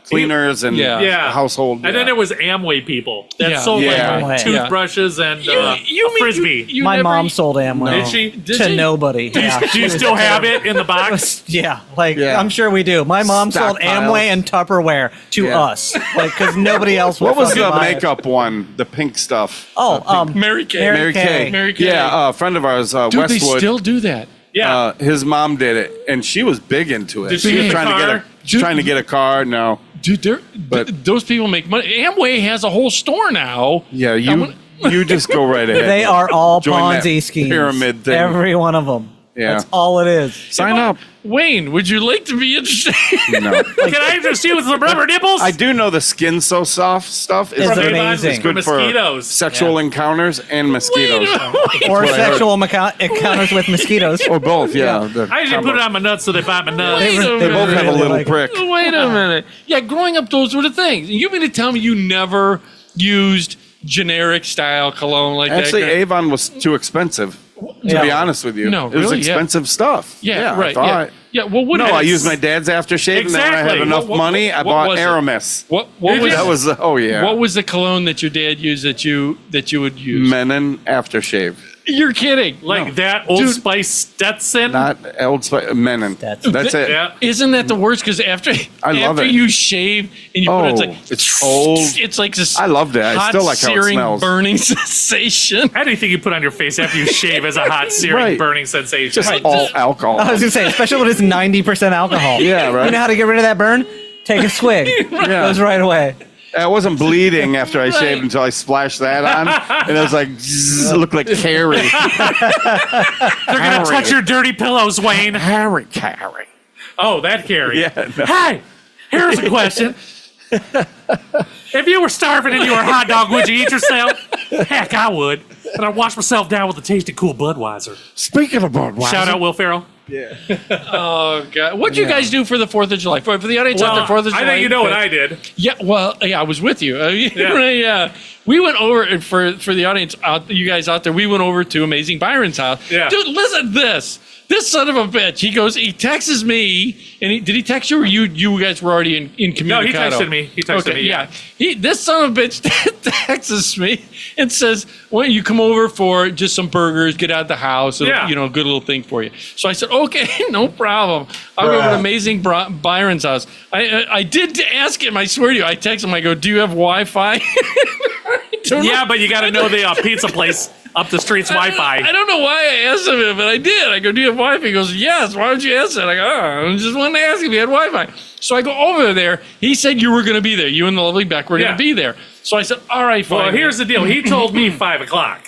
cleaners and Yeah. Yeah. household. And then there was Amway people that Yeah. sold Yeah. like Amway. toothbrushes and a Frisbee. You My never- mom sold Amway. Did she? Did to she? nobody. Yeah. Do you still have it in the box? Yeah, like Yeah. I'm sure we do. My mom sold Stockpiles. Amway and Tupperware to Yeah. us, like because nobody else. what would was fucking the buy it. makeup one? The pink stuff. Oh, Mary Kay. Mary Mary Kay. Kay. Mary Kay. Yeah, a friend of ours, Dude, Westwood. they still do that. Yeah. His mom did it, and she was big into it. Did she was get the trying to car? get trying to get a car. No, Dude, But- those people make money. Amway has a whole store now. yeah, I'm you gonna- you just go right ahead. they are all Join that Ponzi schemes. pyramid thing. Every one of them. Yeah. That's all it is. Sign up. Wayne, would you like to be interested? No, Can I interest you with some rubber nipples? I do know the Skin So Soft stuff is It's good. amazing. It's good Mosquitoes. for sexual encounters and mosquitoes, Or what I sexual encounters with mosquitoes. or both. Yeah, I usually put it on my nuts so they bite my nuts. Wait a They They both minute. have a really little like it. prick. Wait a minute. Yeah, growing up, those were the things. You mean to tell me you never used generic style cologne like Actually, that? Avon was too expensive. To Yeah. be honest with you, No, it was really? Yeah. expensive stuff. Yeah, right. I thought. Yeah. Well, what? No, I is- used my dad's aftershave, and then when I had Exactly. enough What- money, I what bought was it? Aramis. What Did was you? That was oh yeah, what was the cologne that your dad used that you would use? Menon aftershave, You're kidding. Like that Old Dude. Spice Stetson. not Old Spice. Menon. That's- That's it. Yeah. Isn't that the worst? Because after I love after it. you shave and you put it, it's Oh, like it's cold. It's like this. I loved it. I hot, still like how it searing, smells. burning sensation. Anything you put on your face after you shave is a hot, searing, Right. burning sensation. Just all alcohol. I was gonna say, especially when it's 90% alcohol. Yeah, right. You know how to get rid of that burn? Take a swig. Goes right away. I wasn't bleeding after I shaved until I splashed that on, and it was like zzz, it looked like Carrie. They're gonna touch your dirty pillows, Wayne. Carrie. Oh, that Carrie. Yeah. No. Hey, here's a question. If you were starving and you were a hot dog, would you eat yourself? Heck, I would. And I'd wash myself down with a tasty cool Budweiser. Speaking of Budweiser, Shout out Will Ferrell. Oh God! What'd you guys do for the 4th of July? For the audience out Well, there, 4th of July. I think you know what I did. Yeah, well, yeah, I was with you. Yeah. We went over for the audience out, you guys out there. We went over to Amazing Byron's house. Yeah. Dude, listen to this. This son of a bitch. He texts me, and did he text you, or you guys were already in communicato? No, he texted me. He texted me, yeah. This son of a bitch texts me and says, "Why don't you come over for just some burgers? Get out of the house. It'll, Yeah. good little thing for you." So I said, okay, no problem. I'll go over to Amazing Byron's house. I did ask him, I swear to you, I texted him, I go, do you have Wi-Fi? Yeah, but you got to know the pizza place up the street's Wi-Fi. I don't know why I asked him, but I did. I go, do you have Wi-Fi? He goes, yes. Why would you ask that? I go, I just wanted to ask if he had Wi-Fi. So I go over there. He said you were going to be there. You and the lovely Beck were going to be there. So I said, all right, fine. Well, here's the deal. He told me 5 o'clock.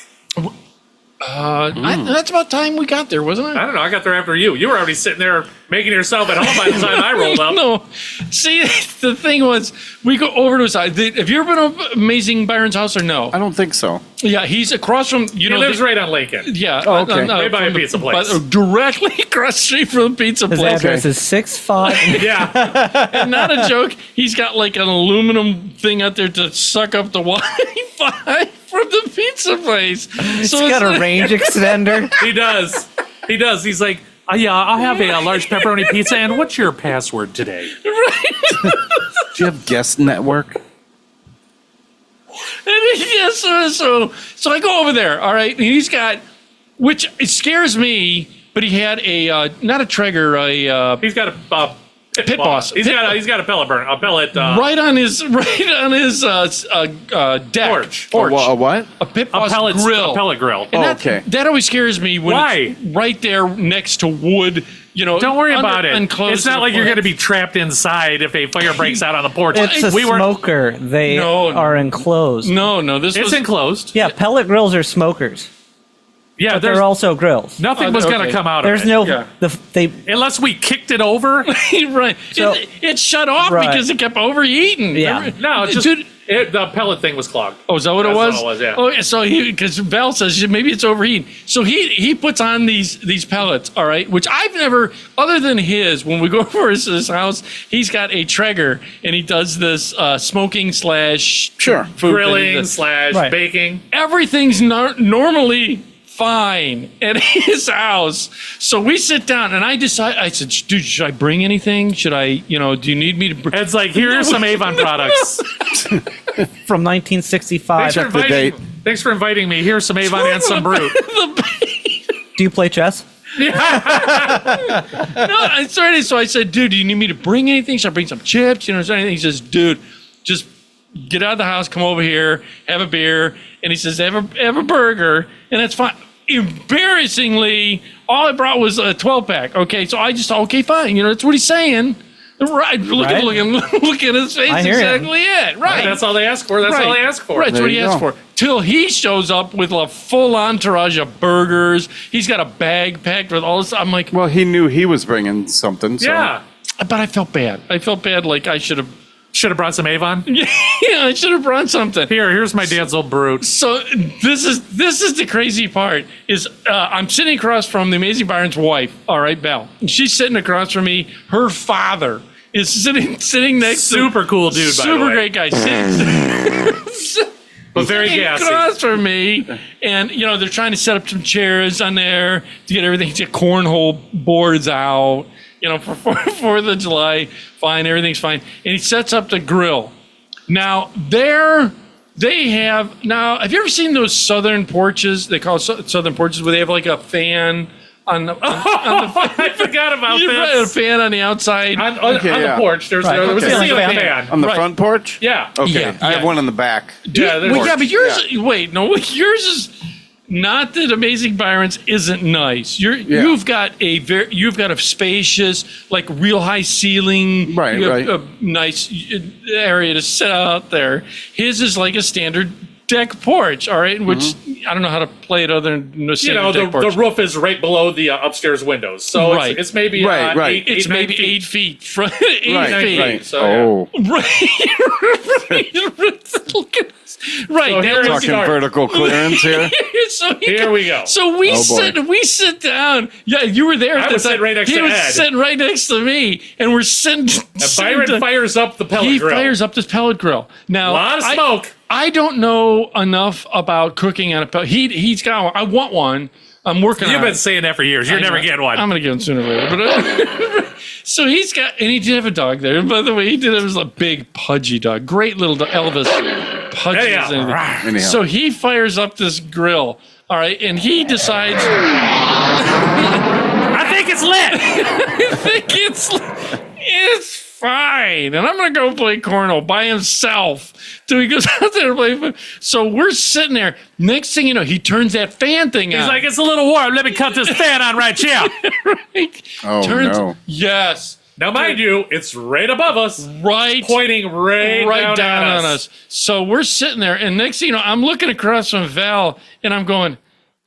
That's about time we got there, wasn't it? I don't know. I got there after you. You were already sitting there making yourself at home by the time I rolled up. No. See, the thing was, we go over to his house. Have you ever been to Amazing Byron's house or no? I don't think so. Yeah, he's across from, He lives right on Lincoln. Yeah. Oh, okay. Right by a pizza place. Directly across the street from the pizza His place. address is 6'5". Yeah. And not a joke, he's got like an aluminum thing out there to suck up the Wi-Fi from the pizza place. It's So got like- a range extender. He does. He does. He's like, yeah, I'll have a large pepperoni pizza. And what's your password today? Do you have guest network? Yeah, so I go over there, all right, and he's got, which it scares me, but he had a not a Traeger, He's got a pit boss. He's got a pellet burn, a pellet right on his deck Porch. A what? a pit a boss pellet grill. A pellet grill. And that, okay. that always scares me when Why? it's right there next to wood. You know, Don't worry about it. Enclosed It's not to the like you're porch. going to be trapped inside if a fire breaks out on the porch. It's a we were. smoker. They No. are enclosed. No, this It's was enclosed. Yeah, pellet grills are smokers, Yeah, but there's they're also grills. nothing was going to okay. come out There's of it. no Yeah. they Unless we kicked it over. right. So- it shut off Right. because it kept overheating. Yeah. No, it's just Dude, the pellet thing was clogged. oh, is that what it That's was? all it was, yeah. Oh, so because Val says maybe it's overheating. So he puts on these pellets, all right, which I've never, other than his, when we go over his house, he's got a Traeger and he does this smoking / Sure. food Grilling thing. Right. baking. Everything's normally fine at his house. So we sit down and I said, dude, should I bring anything? Should I, do you need me to bring? It's like, here are some Avon products. from 1965. Check the date. Thanks for inviting me. Here's some Avon and some Brute. Do you play chess? No, I started. So I said, dude, do you need me to bring anything? Should I bring some chips? Is there anything? He says, dude, just get out of the house, come over here, have a beer. And he says, have a burger. And that's fine. Embarrassingly, all I brought was a 12-pack. Okay, so I just thought, okay, fine. That's what he's saying. Right. Look at his face. I hear Exactly it. Right. That's all they ask for. That's all they ask for. Right, that's There what he you asked go. for. Till he shows up with a full entourage of burgers. He's got a bag packed with all this. I'm like, Well, he knew he was bringing something. So. Yeah. but I felt bad. I felt bad like I should have, Should have brought some Avon. I should have brought something. Here's my dad's old Brute. So this is the crazy part is I'm sitting across from the Amazing Byron's wife, all right, Belle. And she's sitting across from me. Her father is sitting next Super cool dude, by the super way. great guy. Sitting, But very gassy. across from me, and they're trying to set up some chairs on there to get everything, to get cornhole boards out, for 4th of July. Fine, everything's fine, and he sets up the grill. Now have you ever seen those southern porches? They call it southern porches, where they have like a fan on the I forgot about you have a this. fan on the outside. On yeah. the porch, there was Okay. a ceiling Okay. fan. On the Right. front porch? Yeah. Okay. Yeah, I yeah. have one in the back. Yeah, there's Well, yeah, but yours. Yeah. Wait, no, yours is not that Amazing Byron's isn't nice. You've got a spacious, like real high ceiling, Right, you have right. a nice area to sit out there. His is like a standard deck porch, all right, which I don't know how to play it other than a standard deck the porch. roof is right below the upstairs windows, so Right. it's maybe Right, right. It's maybe 8 feet from 8 Right, feet. right. So, Oh, Right. Look at this. Right. So that here was- we talking start. vertical clearance here. So Here we go. So we Oh, boy. sit down. Yeah, you were there. I at was the sitting time. right next he to was Ed. sitting right next to me, and we're sitting. Byron fires up the pellet He grill. fires up this pellet grill. Now, A lot of smoke. I don't know enough about cooking on a pellet. He's got one. I want one. I'm working You've on been it. saying that for years. You're never getting one. I'm gonna get one sooner or later. But so he's got, and he did have a dog there. By the way, it was a big pudgy dog, great little dog, Elvis, pudgy as anything. Anyhow. So he fires up this grill, all right, and he decides. I think it's lit. I think it's fine. And I'm going to go play cornhole by himself. So he goes out there to play. So we're sitting there. Next thing you know, he turns that fan thing on. He's like, it's a little warm. Let me cut this fan on right here. Right? Oh, no. Yes. Now, mind you, it's right above us. Right. Pointing right down on us. So we're sitting there, and next thing you know, I'm looking across from Val, and I'm going,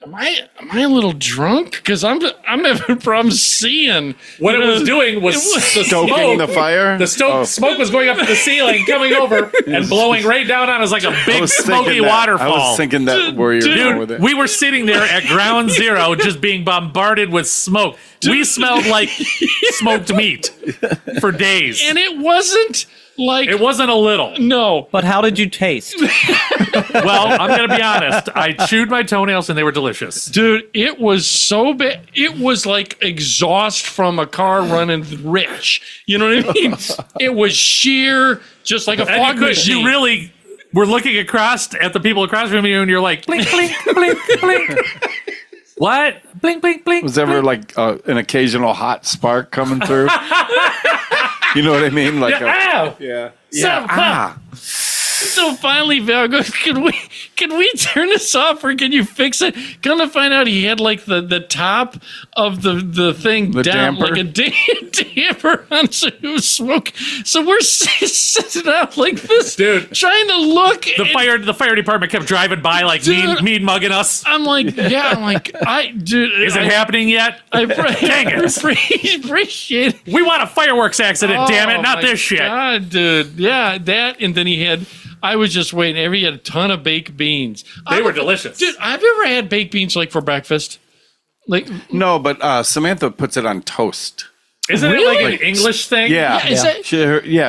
Am I a little drunk? Because I'm having problems seeing. What it was doing was the Stoking smoke. the fire? The smoke was going up to the ceiling, coming over, and blowing right down on us like a I big was smoky thinking that. waterfall. I was thinking that where you were going with Dude, it. we were sitting there at ground zero just being bombarded with smoke. We smelled like smoked meat for days. And it wasn't like. It wasn't a little. No. But how did you taste? Well, I'm going to be honest. I chewed my toenails and they were delicious. Dude, it was so bad. It was like exhaust from a car running rich. You know what I mean? It was sheer, just like a fog machine. You really were looking across at the people across from you and you're like, blink, blink, blink, blink. What? Blink, blink, blink. Was there ever like an occasional hot spark coming through? You know what I mean? Like Ow! yeah. So, so finally, Val goes, can we turn this off or can you fix it? Come to find out he had like the top of the thing The down, damper? like a damper on, so it was smoke. So we're sitting out like this, Dude. trying to look. The fire department kept driving by like Dude. mean mugging us. I'm like, Is it happening yet? Dang it. appreciate it. We want a fireworks accident, damn it, not my this shit. God, dude. Yeah, that. And then I was just waiting. He had a ton of baked beans. They were delicious. Dude, I've ever had baked beans like for breakfast. Like, No, but Samantha puts it on toast. Isn't Really? it like an English thing? Yeah. is that,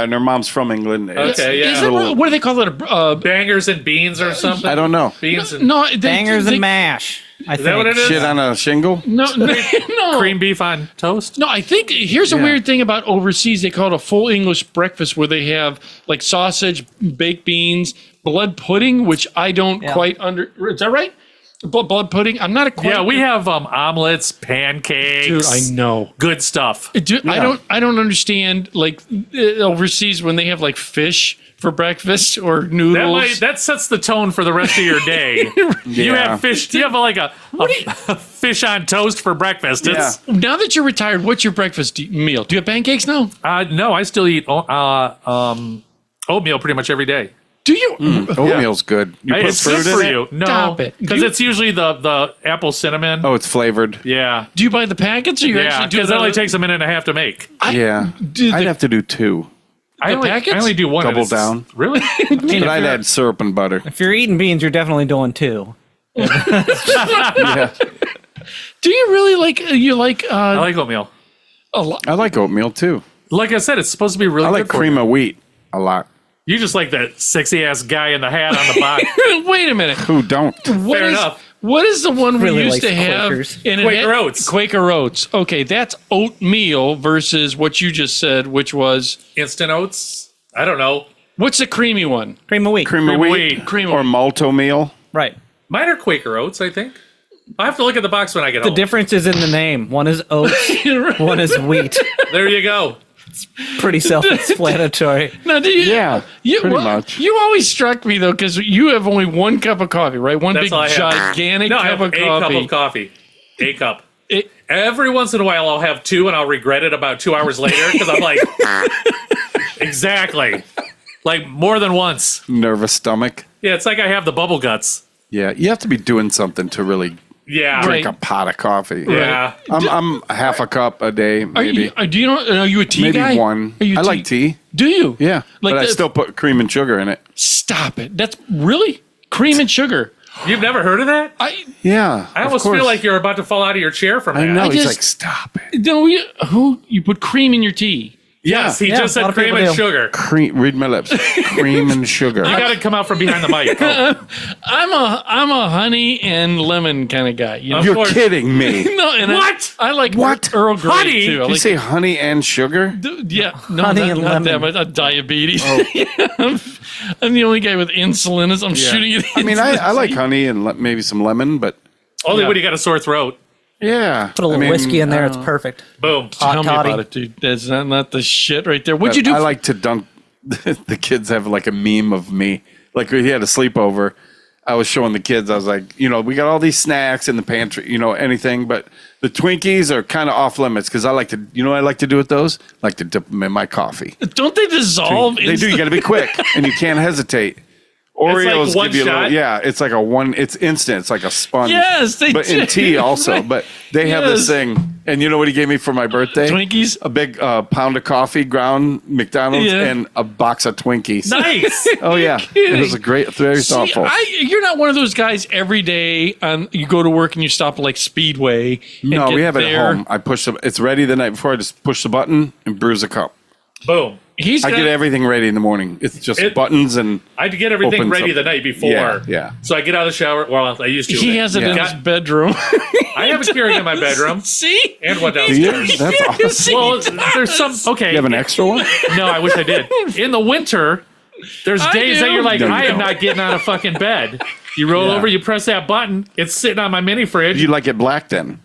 And her mom's from England. It's Okay, yeah. is it, what do they call it? Bangers and beans or something? I don't know. Beans and No, Bangers and mash. I Is that what it is? Shit on a shingle? No, no. cream beef on toast? No, I think here's a weird thing about overseas. They call it a full English breakfast where they have like sausage, baked beans, blood pudding, which I don't quite Is that right? Blood pudding? I'm not a quite. Yeah, we have omelets, pancakes. Dude, I know. Good stuff. Dude, I don't understand like overseas when they have like fish for breakfast or noodles. That sets the tone for the rest of your day. You have fish. You have like a fish on toast for breakfast. It's, Now that you're retired, what's your breakfast meal? Do you have pancakes now? no, I still eat oatmeal pretty much every day. Do you? Oatmeal's good. You put It's fruit good in for it? you. No, Stop it. because it's usually the apple cinnamon. Oh, it's flavored. Yeah. Do you buy the packets or you Yeah, actually do because it only takes a minute and a half to make. Yeah. do I'd the- have to do two. I packets? only do one. Double and it's- down. Really? But I'd add syrup and butter. If you're eating beans, you're definitely doing two. Yeah. Do you really like? You like? I like oatmeal. A lot. I like oatmeal too. Like I said, it's supposed to be really I like good for cream you. of wheat a lot. You just like that sexy ass guy in the hat on the box. Wait a minute. Who don't? What Fair is- enough. What is the one we Really used to likes have? Quakers. And it Quaker had- Oats. Quaker Oats. Okay, that's oatmeal versus what you just said, which was Instant oats? I don't know. what's the creamy one? Cream of wheat. Cream of Cream of wheat. wheat. Cream of Or malto meal. Right. Mine are Quaker Oats, I think. I have to look at the box when I get The home. difference is in the name. One is oats, one is wheat. There you go. Pretty self-explanatory. Now, do you? Yeah, pretty much. You always struck me though, because you have only one cup of coffee, right? One That's big all I have. gigantic No, I cup have of a coffee. cup of coffee. A cup. It- Every once in a while, I'll have two, and I'll regret it about 2 hours later because I'm like, exactly, like more than once. Nervous stomach. Yeah, it's like I have the bubble guts. Yeah, you have to be doing something to really Yeah, Right. drink a pot of coffee. Yeah. I'm half a cup a day, Are maybe. you? Do you know? Are you a tea Maybe guy? one. Are you I like tea. Do you? Yeah, Like but I the- still put cream and sugar in it. Stop it. That's really cream and sugar. You've never heard of that? Yeah, I almost feel like you're about to fall out of your chair from I that. know. I He's just- like, stop it. No, you put cream in your tea. Yes, he Yeah, just a lot said of cream people and do. sugar. Cream. Read my lips. Cream and sugar. You got to come out from behind the mic. Oh, I'm a honey and lemon kind of guy. You know? You're course. kidding me. No, and What? I like What? Earl Grey Honey? too. I Did you like say honey and sugar? yeah, no, Honey not, and not that lemon. much. Diabetes. I'm the only guy with insulin. As I'm shooting it. I mean, into I the like tea. honey and maybe some lemon, but only Yeah. when you got a sore throat. Yeah. Put a little whiskey in there. It's perfect. Boom. Hot Tell me toddy. about it, dude. That's not the shit right there. What'd you do? I like to dunk. The kids have like a meme of me. Like we had a sleepover. I was showing the kids. I was like, you know, we got all these snacks in the pantry. You know, anything, but the Twinkies are kind of off limits because I like to. You know, what I like to do with those. I like to dip them in my coffee. Don't they dissolve? They do. You got to be quick, and you can't hesitate. Oreos one give you a shot? little, yeah. It's like a one. It's instant. It's like a sponge. Yes, they but do. in tea also. But they have this Yes. thing, and you know what he gave me for my birthday? Twinkies? A big pound of coffee, ground McDonald's, Yeah. and a box of Twinkies. Nice. Oh yeah, it was a great, very See, thoughtful. you're not one of those guys every day. You go to work and you stop at like Speedway. And No, get we have it there. at home. I push the. It's ready the night before. I just push the button and brews a cup. Boom. He's I got, get everything ready in the morning. It's just It- buttons and I get everything Opens ready up. the night before. Yeah. So I get out of the shower. Well, I used to. He has it in Yeah. his bedroom. I have a Keurig in my bedroom See? and one Do downstairs. you? That's awesome. Well, there's some. Okay. You have an extra one? No, I wish I did. In the winter, there's I days that do. you're like, No, you I am don't. not getting out of fucking bed. You roll Yeah. over, you press that button, it's sitting on my mini fridge. You like it black then?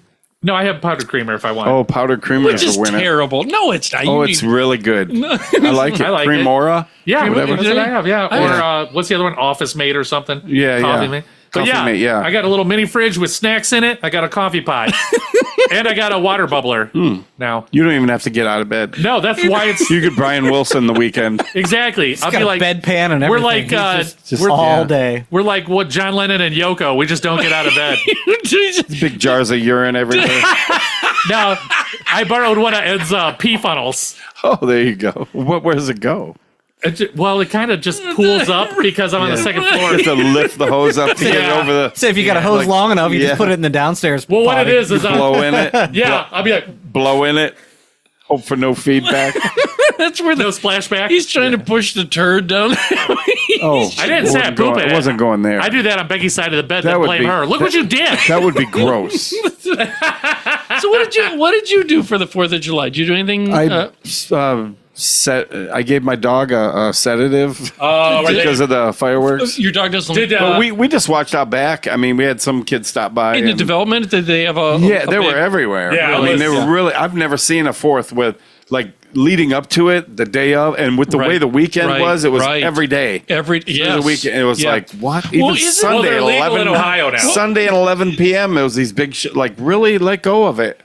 No, I have powdered creamer if I want. Oh, powdered creamer Which is is a winner. terrible. No, it's not. Oh, You it's need- really good. I like it. I like it. Cremora. yeah, whatever. that's what I have. Yeah, or Yeah. what's the other one? Office Mate or something. Yeah, Coffee yeah. Mate. But Coffee yeah, Mate, yeah. I got a little mini fridge with snacks in it. I got a coffee pot, and I got a water bubbler. Now, You don't even have to get out of bed. no, that's why it's You could Brian Wilson the weekend. exactly. I'll Got be a like, bedpan and everything. we're like, He's just we're all yeah. day. We're like what John Lennon and Yoko. We just don't get out of bed. Big jars of urine everywhere. Now, I borrowed one of Ed's pee funnels. Oh, there you go. Where does it go? Well, it kind of just pools up because I'm on the second floor. You have to lift the hose up to get it Yeah. over the. So if you got a hose like- long enough, you yeah. just put it in the downstairs. Well, what it potty. is Blow in it. yeah, I'll be like, Blow in it. Hope for no feedback. That's where no splashback. he's trying to push the turd down. Oh, I didn't say I wasn't poop going- in It wasn't going there. I do that on Becky's side of the bed. That Then would blame be- her. Look what you did. That would be gross. So what did you do for the 4th of July? Did you do anything? I gave my dog a sedative Oh, right. because of the fireworks. your dog doesn't. Did, But we just watched out back. I mean, we had some kids stop by. in the and- development, did they have a? Yeah, a they big- were everywhere. Yeah, I it mean, was- they were really. I've never seen a 4th with like leading up to it, the day of, and with the way Right, the weekend right, was, it was right. every day. Every Yeah, the yes. weekend. It was Yeah. like what? Even Well, isn't- Sunday Well, they're at legal 11 in Ohio now. Sunday at 11 p.m. It was these big like really let go of it.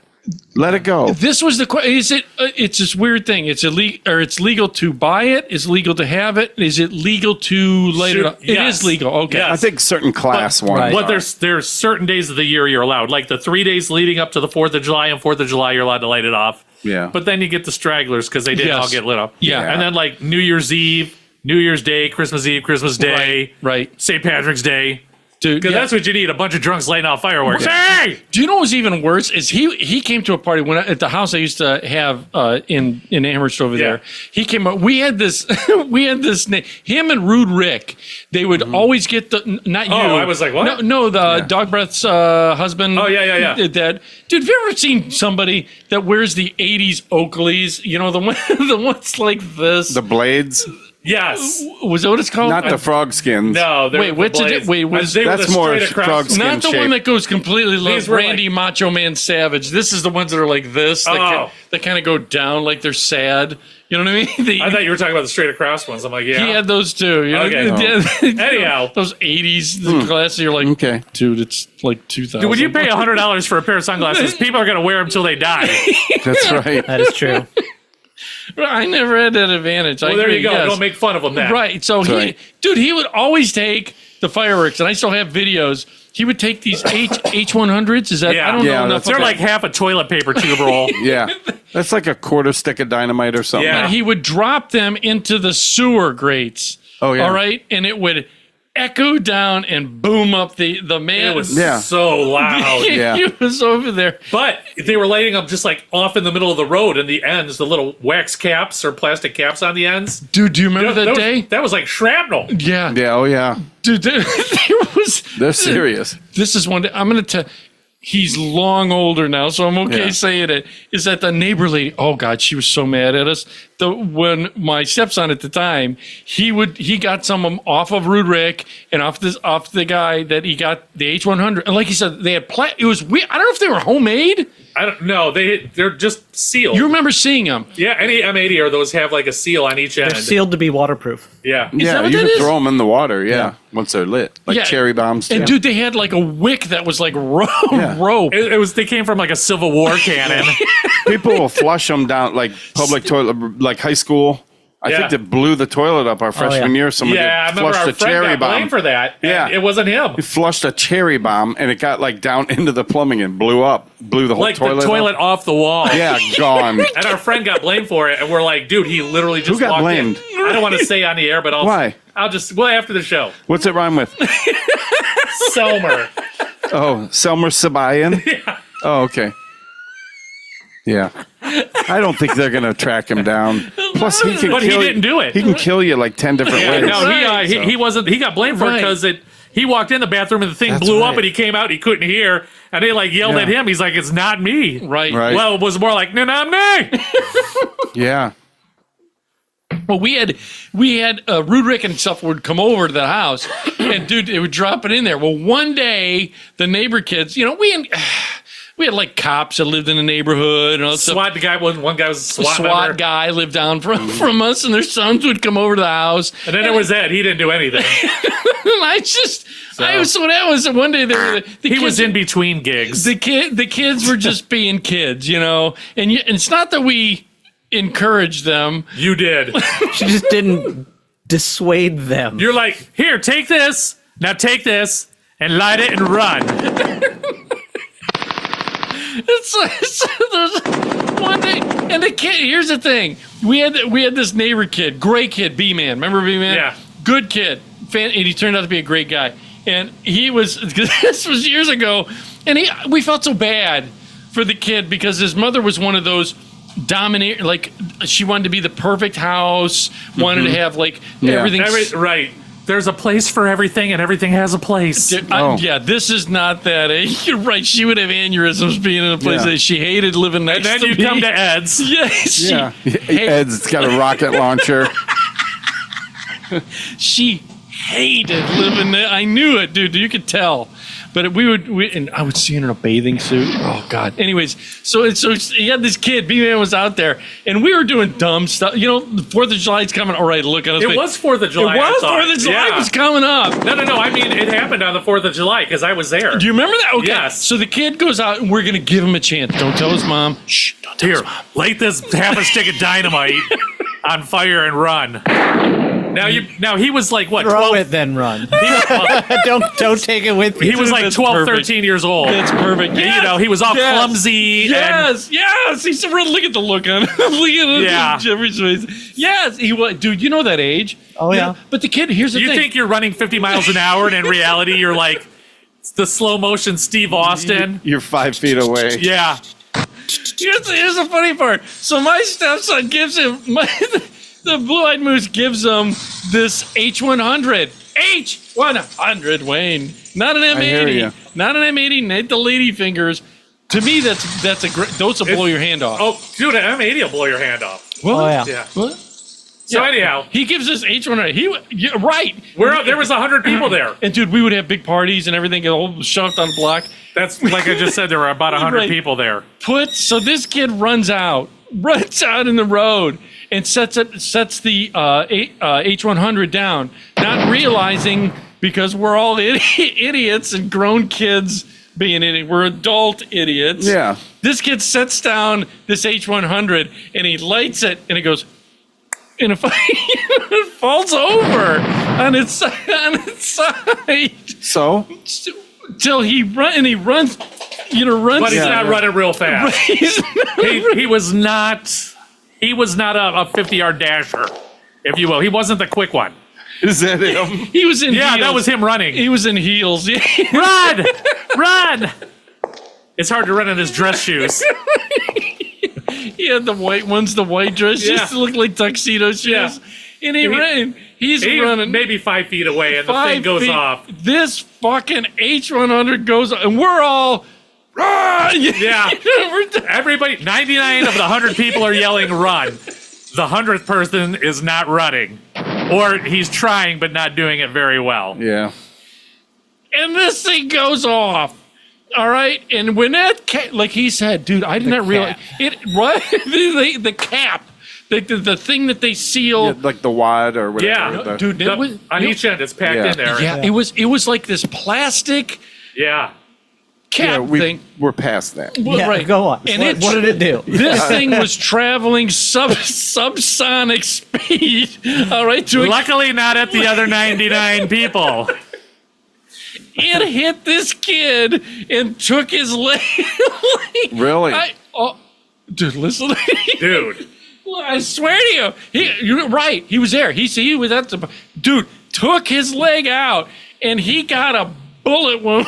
Let it go. This was the question. Is it? It's this weird thing. It's illegal, or it's legal to buy it. It's legal to have it. Is it legal to light it up? It Yes. is legal. Okay. Yes. I think certain class ones. Right. But are. there's certain days of the year you're allowed. Like the 3 days leading up to the 4th of July and 4th of July, you're allowed to light it off. Yeah. But then you get the stragglers because they didn't Yes. all get lit up. Yeah. And then like New Year's Eve, New Year's Day, Christmas Eve, Christmas Day, Right. St. Patrick's Day. Dude, Because yeah. that's what you need, a bunch of drunks lighting off fireworks. Hey! Do you know what was even worse? Is he came to a party when at the house I used to have in Amherst over there. He came up. We had this him and Rude Rick. They would always get the not you. Oh, I was like, what? No, the Dog Breath's husband. Oh, yeah. Did that. Dude, have you ever seen somebody that wears the '80s Oakleys? You know the one, the ones like this. The blades, Yes. Was that what it's called? not the frog skins. No. Wait, what's it? Wait, was they were that's the more straight across- frog skin Not the shape. one that goes completely like These were Randy like- Macho Man Savage. This is the ones that are like this. That, Oh. that kind of go down like they're sad. You know what I mean? I thought you were talking about the straight across ones. I'm like, yeah. He had those too. You know? Okay. Anyhow, those '80s glasses. You're like, Okay. dude, it's like 2000. Dude, when you pay $100 for a pair of sunglasses, people are going to wear them until they die. That's right. That is true. I never had that advantage. Well, I there agree, you go. yes. Don't make fun of them then. Right. So right. he would always take the fireworks, and I still have videos. He would take these H100s. Is that? Yeah. I don't Yeah, know enough. that's- They're like half a toilet paper tube roll. Yeah, that's like a quarter stick of dynamite or something. Yeah. And he would drop them into the sewer grates. Oh, yeah. All right, and it would echo down and boom up the man. It was Yeah. so loud. Yeah. He was over there. But they were lighting up just like off in the middle of the road in the ends, the little wax caps or plastic caps on the ends. Dude, do you remember that was, day? That was like shrapnel. Yeah. Yeah. Oh yeah. Dude, there was. They're serious. This is one day. I'm going to tell. he's long older now, so I'm okay saying it, is that the neighbor lady, oh God, she was so mad at us. When my stepson at the time, he got some off of Rude Rick and off the guy that he got the H100. And like he said, they had it was weird. I don't know if they were homemade. I don't know. They're just sealed. You remember seeing them? Yeah, any M80 or those have like a seal on each end. They're sealed to be waterproof. Yeah. that Yeah, what you that can is? throw them in the water. Yeah, once they're lit, like Yeah. cherry bombs. And dude, they had like a wick that was like rope. It was. They came from like a Civil War cannon. People will flush them down like public toilet, like high school. I Yeah. think they blew the toilet up our freshman year. Somebody Yeah, I remember flushed our a friend cherry got blamed bomb. for that. and Yeah. it wasn't him. He flushed a cherry bomb and it got like down into the plumbing and blew up, blew the whole Like toilet. the toilet up. off the wall. Yeah, gone. And our friend got blamed for it, and we're like, dude, he literally just got walked blamed? in. I don't want to say on the air, but Why? I'll just after the show. What's it rhyme with? Selmer. Oh, Selmer Sabayan? Yeah. Oh, okay. Yeah. I don't think they're going to track him down. Plus, he can But he kill didn't do it. He can kill you like 10 different Yeah, ways. no, he wasn't. He got blamed for it Right. because he walked in the bathroom and the thing That's blew up right. and he came out. He couldn't hear, and they like yelled Yeah. at him. He's like, "It's not me." Right. Right. Well, it was more like, "No, not me." Yeah. Well, we had Rude Rick and stuff would come over to the house, and dude, they would drop it in there. Well, one day the neighbor kids, we had like cops that lived in the neighborhood and all that stuff. SWAT guy was one guy was a SWAT, SWAT member. guy lived down from us, and their sons would come over to the house. And then there was Ed. He didn't do anything. And so that was one day. The He kids, was in between gigs. the kids were just being kids, and it's not that we encouraged them. You did. She just didn't dissuade them. You're like, here, take this. Now take this and light it and run. There's one day, and the kid. Here's the thing: we had this neighbor kid, great kid, B-Man. Remember B-Man? Yeah. Good kid, and he turned out to be a great guy. And he was. This was years ago, and we felt so bad for the kid because his mother was one of those dominate. Like she wanted to be the perfect house, wanted to have like everything. Right. There's a place for everything, and everything has a place. Yeah, this is not that. You're right. She would have aneurysms being in a place Yeah. that she hated living next And then to you me. come to Ed's. Yes, Yeah. Ed's got a rocket launcher. she hated living there. I knew it, dude. You could tell. But and I would see her in a bathing suit. Oh God. Anyways, so he had this kid. B-Man was out there, and we were doing dumb stuff. The 4th of July's coming. All right, look at us. It was 4th of July. It was I thought. 4th of July Yeah. was coming up. No. I mean, it happened on the 4th of July because I was there. Do you remember that? Okay. Yes. So the kid goes out, and we're gonna give him a chance. Don't tell his mom. Shh. Don't tell Here, his mom. light this half a stick of dynamite on fire and run. Now he was like what? Throw 12? it, then run. He, don't take it with you. he was like That's 12, perfect. 13 years old. That's perfect. He was all Yes. clumsy. Yes, yes. He's look at the look on him. Look at Yeah. Jeffrey's face. Yes, he was. Dude, you know that age. Oh, yeah. But the kid. Here's the You thing. think you're running 50 miles an hour, and in reality, you're like the slow motion Steve Austin. You're 5 feet away. Yeah. Here's the funny part. So my stepson gives him the blue-eyed moose gives him this H100. H100, Wayne. Not an I hear ya. M80. Not an M80. Not the lady fingers. To me, that's a great. Those will blow your hand off. Oh, dude, an M80 will blow your hand off. What? Oh, yeah. Yeah. What? So anyhow, He gives us H100. Yeah, right. there was 100 people there. And dude, we would have big parties and everything, all shoved on the block. That's like I just said. There were about 100 Right. people there. So this kid runs out in the road and sets the H100 down, not realizing because we're all idiots and grown kids being idiots. We're adult idiots. Yeah. This kid sets down this H100 and he lights it and it goes. And it falls over on its side. So? Till he runs. But he's Yeah. not running real fast. He's He was not a 50-yard dasher, if you will. He wasn't the quick one. Is that him? He was in Yeah, heels. that was him running. He was in heels. Yeah. Run! Run! It's hard to run in his dress shoes. He had the white ones, the white dress, Yeah. just to look like tuxedo shoes. Yeah. And he ran. He's He's running. maybe 5 feet away, and the 5 thing goes feet. off. This fucking H100 goes, and we're all run! Yeah. Everybody, 99 of the 100 people are yelling, run. The 100th person is not running. Or he's trying, but not doing it very well. Yeah. And this thing goes off. All right, and when that like he said, dude, I did not realize it. Right, the cap, the thing that they seal. Yeah, like the wad or whatever. Yeah, the- Dude, it was on each end, it's packed Yeah. in there. Yeah, it was like this plastic Yeah. cap thing. we're past that. Well, Yeah, right. go on. And What did it do? This thing was traveling subsonic speed. All right, to Luckily, not at the other 99 people. it hit this kid and took his leg. Really? Dude, listen. Dude. I swear to you, you're right. He was there. He was at the dude took his leg out and he got a bullet wound.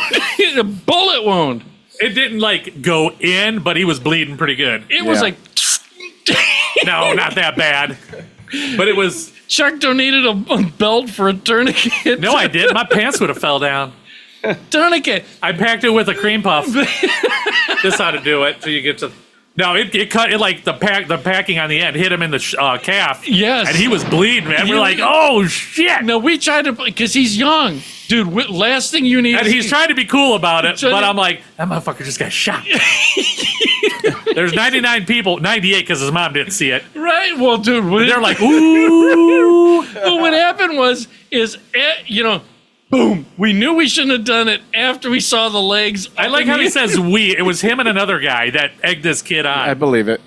A bullet wound. It didn't like go in, but he was bleeding pretty good. It was Yeah. like No, not that bad. But it was. Chuck donated a belt for a tourniquet. No, I did. My pants would have fell down. Tourniquet. I packed it with a cream puff. This how to do it. So you get to. No, it cut it like the packing on the end hit him in the calf. Yes. And he was bleeding, man. We're You- like, oh shit. No, we tried to because he's young, dude. Last thing you need. And is he's trying to be cool about it, So but they- I'm like, that motherfucker just got shot. There's 99 people, 98 because his mom didn't see it. right. Well, dude, They're like, ooh. well, what happened boom. We knew we shouldn't have done it after we saw the legs. I like how he says we. It was him and another guy that egged this kid I on. believe it.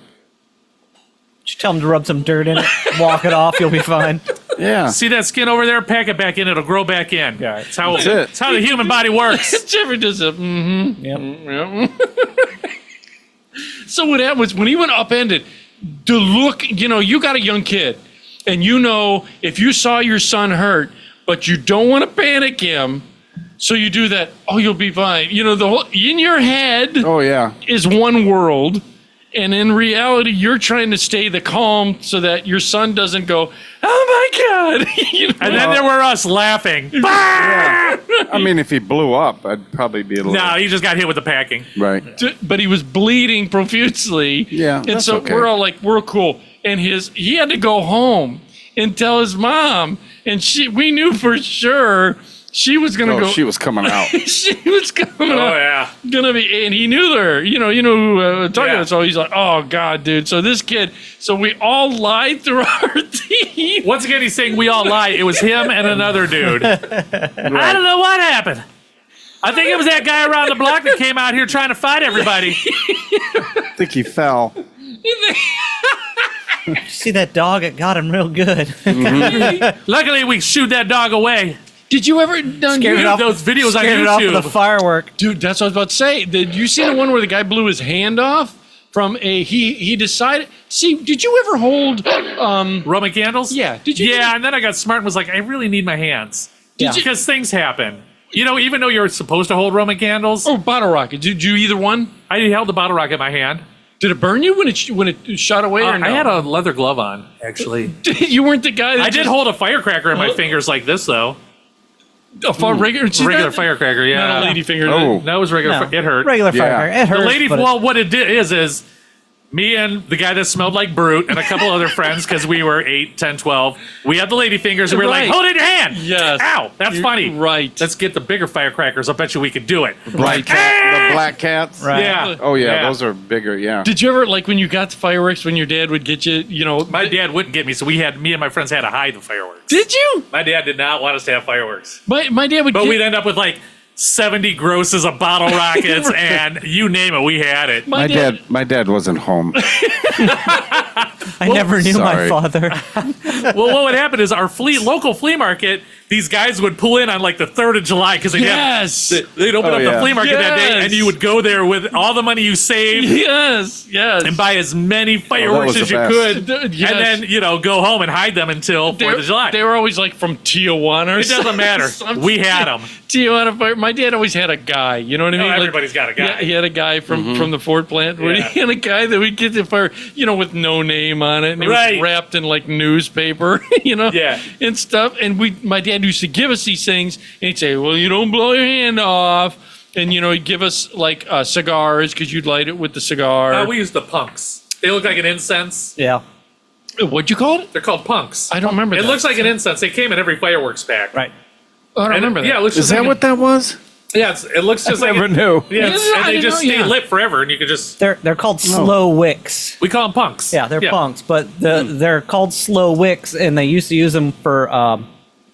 Just tell him to rub some dirt in it, walk it off, you'll be fine. Yeah. See that skin over there? Pack it back in. It'll grow back in. Yeah. It's how, That's it. it's how the human body works. Jeffrey does it. Yep. So what happened was when he went upended, the look, you got a young kid, and if you saw your son hurt, but you don't want to panic him, so you do that. Oh, you'll be fine. The whole in your head Oh yeah. is one world, and in reality, you're trying to stay the calm so that your son doesn't go, oh my god. And then there were us laughing. I mean, if he blew up, I'd probably be a little. No, he just got hit with the packing. Right. But he was bleeding profusely. Yeah, and that's so okay. we're all like, we're cool. And he had to go home and tell his mom, and we knew for sure she was gonna go. She was coming out. She was coming Oh, out, yeah. gonna be, and he knew her. You know who talking Yeah. about. So he's like, oh god, dude. So this kid. So we all lied through our teeth. Once again, he's saying we all lied. It was him and another dude. I don't know what happened. I think it was that guy around the block that came out here trying to fight everybody. I think he fell. You see that dog? It got him real good. Luckily, we shooed that dog away. Did you ever Scared it You off- those videos on Scared it off with a YouTube. firework. Dude, that's what I was about to say. Did you see the one where the guy blew his hand off from he decided? See, did you ever hold? Roman candles? Yeah. Did you? Yeah, and then I got smart and was like, I really need my hands. Yeah. Because things happen. Even though you're supposed to hold Roman candles, Oh, bottle rocket. Did you either one? I held the bottle rocket in my hand. Did it burn you when it shot away or no? I had a leather glove on, actually. You weren't the guy that I did hold a firecracker in my fingers like this, though. a regular Firecracker, yeah. Not a lady finger. Oh. That was regular. No, It hurt. Regular Yeah. firecracker. It hurts. The lady, but well, what it did is me and the guy that smelled like Brute and a couple other friends, because we were 8, 10, 12, we had the lady fingers, and we were Right. like, hold it in your hand. Yes. Ow, that's funny. Right. Let's get the bigger firecrackers. I bet you we could do it. Black cat. The black cats. Right. Yeah. Oh yeah, those are bigger. Yeah. Did you ever like when you got the fireworks when your dad would get you? My dad wouldn't get me, so me and my friends had to hide the fireworks. Did you? My dad did not want us to have fireworks. My dad would. But get, we'd end up with like 70 grosses of bottle rockets, and you name it, we had it. My dad wasn't home. I never knew sorry. my father. Well, what would happen is our local flea market, these guys would pull in on like the 3rd of July because Yes. they'd open Oh, up the yeah. flea market that day, Yes. and you would go there with all the money you saved Yes. and buy as many fireworks was as the you best. could, Yes. and then go home and hide them until 4th of July. They were always like from Tijuana. Or It doesn't matter. something. We had them. Tijuana fire. My dad always had a guy. You know what I mean? Like, Everybody's got a guy. Yeah, he had a guy from the Ford plant. Where Yeah. he had a guy that would get the fire, with no name on it, and it Right. was wrapped in like newspaper, Yeah. and stuff. And my dad used to give us these things, and he'd say, "Well, you don't blow your hand off." And, he'd give us like cigars because you'd light it with the cigar. We use the punks. They look like an incense. Yeah. What'd you call it? They're called punks. I don't remember It that. looks like an incense. They came in every fireworks pack. Right. Oh, I don't remember that. Yeah, it looks Is just that like what that was? Yeah, it looks just like Never knew. Yeah, Yeah, and I they didn't just know, stay yeah. lit forever, and you could just. They're called slow wicks. We call them punks. Yeah, they're punks, but they're called slow wicks, and they used to use them for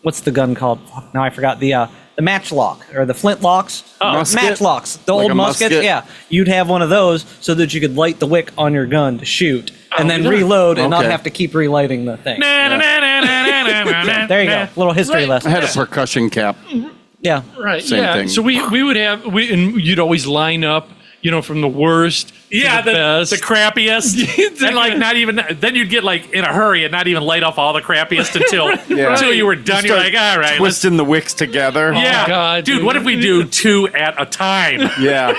what's the gun called? Fuck, now I forgot the matchlock or the flintlocks. Musket? Matchlocks, the Like old a muskets. musket? Yeah, you'd have one of those so that you could light the wick on your gun to shoot, and then yeah. reload and not Okay. have to keep relighting the thing. Na, na, na, na, na, na, na, na, There you na. go, little history Right. I lesson. had a percussion cap. Yeah, Right. Same yeah. thing. So we would have and you'd always line up, from the worst Yeah, to the best. the crappiest, and like not even. Then you'd get like in a hurry and not even light off all the crappiest until you were done. You're like, all right, let's. Twisting the wicks together. Yeah, God, dude, dude. what if we do 2 at a time? Yeah.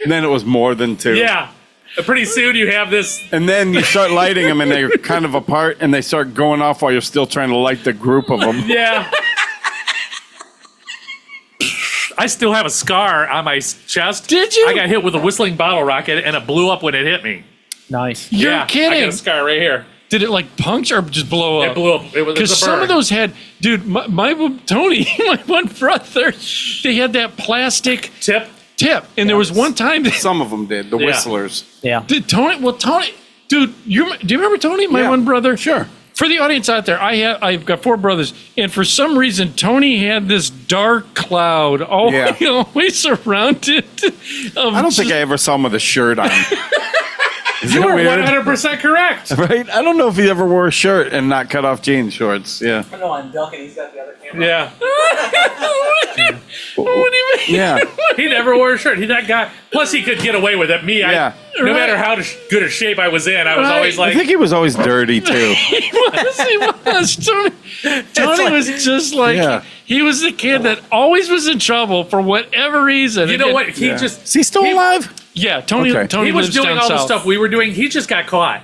And then it was more than 2. Yeah, and pretty soon you have this. And then you start lighting them, and they're kind of apart, and they start going off while you're still trying to light the group of them. Yeah. I still have a scar on my chest. Did you? I got hit with a whistling bottle rocket, and it blew up when it hit me. nice. You're Yeah, I kidding. got a scar right here. Did it like puncture or just blow up? It blew up. It was Because a some burn. of those had, dude, my Tony, my one brother, they had that plastic tip. and there was one time that Some of them did. The Yeah. whistlers. Yeah. Did Tony, dude, do you remember Tony, my Yeah. one brother? Sure. For the audience out there, I've got 4 brothers, and for some reason, Tony had this dark cloud always, Yeah. always surrounded. I don't think I ever saw him with a shirt on. Is You that were weird? 100% correct. Right? I don't know if he ever wore a shirt and not cut off jean shorts. Yeah. No, I'm ducking. He's got the other camera. Yeah. What do you mean? Yeah. He never wore a shirt. He that guy. Plus, he could get away with it. Me, Yeah. no Right. matter how good a shape I was in, I was Right. always I like, think he was always dirty, too. He was. Tony was just like, Yeah. he was the kid that always was in trouble for whatever reason. you know what? He Yeah. just Is he still alive? Yeah, Tony. Okay. Tony he was lives doing down all the south. stuff we were doing. He just got caught.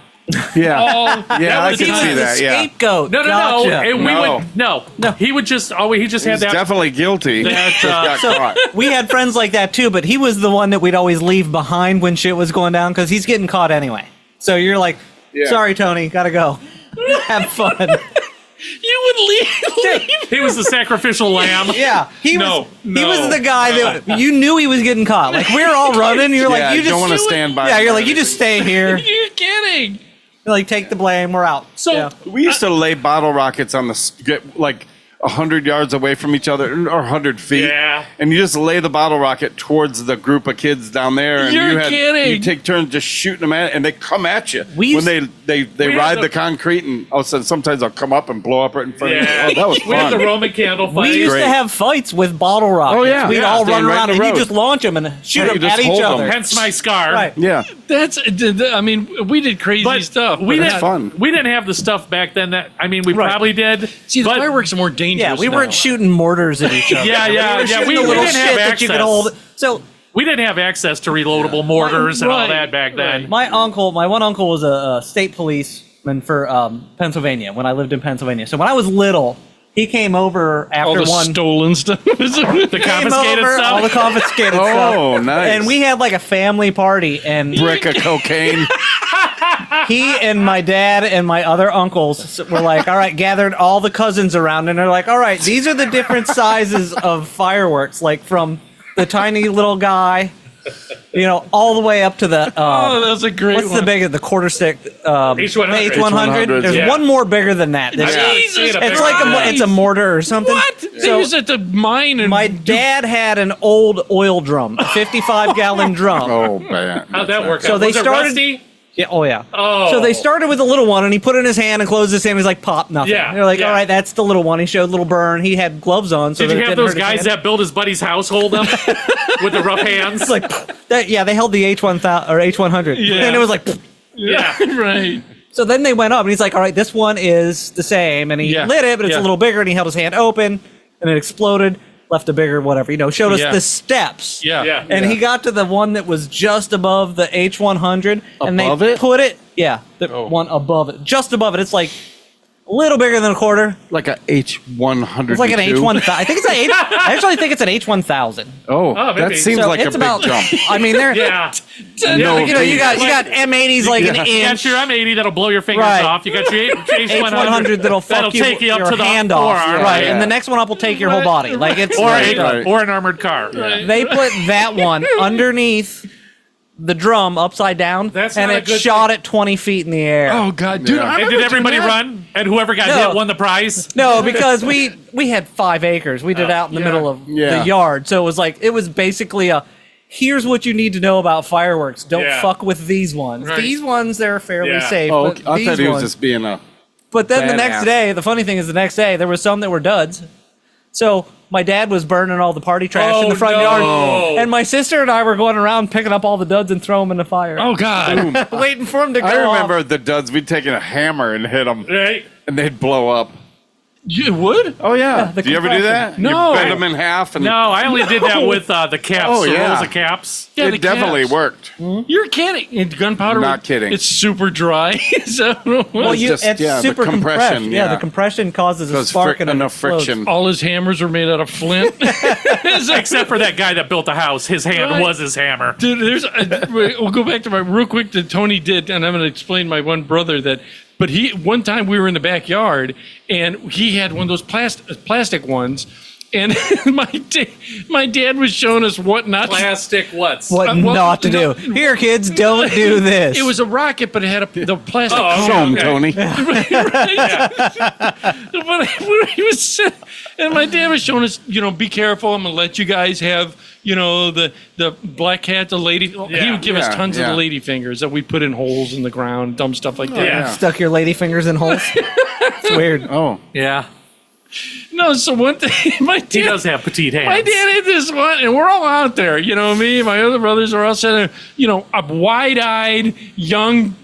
Yeah. All, Yeah, I was- can he was see the that. Yeah. Scapegoat. No. Gotcha. And we No. would no. He would just always. He just had He's that. definitely guilty. That, Just got caught. We had friends like that too, but he was the one that we'd always leave behind when shit was going down because he's getting caught anyway. So you're like, Yeah. sorry, Tony, gotta go. Have fun. you would leave. He was the sacrificial lamb. Yeah, he No, was the guy that you knew he was getting caught. Like we were all running, you're Yeah, like, you you don't just want to stand by. yeah, you're him. like, you just stay here. You're kidding. You're like, take the blame, we're out. So Yeah. We used to lay bottle rockets on get like 100 yards away from each other or 100 feet. Yeah. And you just lay the bottle rocket towards the group of kids down there. And You're you kidding. You take turns just shooting them at it, and they come at you. We when used- they We ride had the the- concrete, and all of a sudden sometimes they'll come up and blow up right in front yeah, of you. Oh, that was we had the fun. Roman candle We fight. used Great. to have fights with bottle rockets. Oh, yeah. We'd Yeah, all stand run right around in and the you road. just launch them and shoot Right, you them just at each hold 'em. other. Hence my scar. Right. Yeah. That's. I mean, we did crazy But stuff. we but didn't. that- fun. We didn't have the stuff back then. That I mean, we Right. probably did. See, the but- fireworks are more dangerous. Yeah, we now. weren't shooting mortars at each other. Yeah, yeah, we were yeah, shooting we the little didn't have shit that you could access. hold. So We didn't have access to reloadable mortars and all Right, that back then. my one uncle was a state policeman for Pennsylvania when I lived in Pennsylvania. So when I was little, he came over all after the one. stolen stuff. The Came confiscated over, stuff. all the confiscated stuff. Oh, nice. And we had like a family party, and brick of cocaine. he and my dad and my other uncles were like, all right, gathered all the cousins around, and they're like, all right, these are the different sizes of fireworks, like from the tiny little guy, all the way up to the Oh, that was a great what's one. the biggest, the quarter stick H100. H100. There's Yeah. one more bigger than that. Yeah. Jesus It's like it's a mortar or something. What? They So use it to mine and my dad had an old oil drum, a 55-gallon drum. Oh, man. How'd that work So out? they Was it started- rusty? Yeah, oh yeah. Oh. So they started with a little one, and he put it in his hand and closed his hand. He's like, "Pop, nothing." Yeah, They're like, yeah. "All right, that's the little one." He showed a little burn. He had gloves on, so Did that you it have didn't those hurt his guys hand. that built his buddy's house hold them with the rough hands? It's like that? Yeah, they held the H1000 or H100, Yeah. and it was like. yeah. right. So then they went up, and he's like, "All right, this one is the same," and he Yeah, lit it, but it's yeah. a little bigger, and he held his hand open, and it exploded, left a bigger whatever, showed us Yeah. the steps. Yeah. Yeah. And he got to the one that was just above the H100, and Above they it? put it, the one above it, just above it. It's like a little bigger than a quarter. Like a H100. It's like an H1000. I think it's an H. I actually think it's an H1000. Oh, maybe. that seems So like a it's big about. jump. I mean, they're. Yeah. No, You know, you got M80s like an You got inch. your M80 that'll blow your fingers Right. off. You got your H100 that'll fuck take you up your to the hand off. forearm. Right, Yeah. and the next one up will take your whole body. Like it's Or an armored car. They put that one underneath the drum upside down, That's and not a it good shot it 20 feet in the air. Oh God, dude! Yeah. I And remember did everybody doing that. run? And whoever got No. hit won the prize? No, because we had 5 acres. We did it out in the yeah. middle of Yeah. the yard, so it was basically a. Here's what you need to know about fireworks. Don't Yeah. fuck with these ones. Right. These ones, they're fairly Yeah. safe. Oh, but I these thought he was ones, just being a. But then the next badass. day, the funny thing is, the next day there was some that were duds. So my dad was burning all the party trash in the front no. yard, and my sister and I were going around picking up all the duds and throwing them in the fire, Oh God! waiting for them to go I remember off. the duds. We'd taken a hammer and hit them, Right? and they'd blow up. You would? Oh yeah. the Do you ever do that? compression. No. You bend them in half, and No, I only did that with the caps. Oh, the yeah. rolls of caps. Yeah, it the definitely caps. worked. You're kidding. And gunpowder. Not kidding. It's super dry. So, Well, It's it's the super compression, compressed. Yeah, yeah. the compression causes a Because spark and enough it explodes. friction. all his hammers are made out of flint. Except for that guy that built the house. His hand Right. was his hammer. Dude, we'll go back to my real quick to Tony did, and I'm going to explain my one brother that. But one time we were in the backyard, and he had one of those plastic ones, and my dad was showing us what not. Plastic what's? What well, not to no, do. Here, kids, don't do this. It was a rocket, but it had the plastic. Oh, Show 'em, okay. Tony. But he was sitting, and my dad was showing us, be careful. I'm gonna let you guys have, the black cat, the lady. He would give us Yeah, tons of yeah. the lady fingers that we put in holes in the ground, dumb stuff like that. Yeah. Stuck your lady fingers in holes. It's weird. Oh, Yeah. No, so one day, my He dad, does have petite hands. my dad had this one, and we're all out there. Me, my other brothers are all sitting there. A wide-eyed young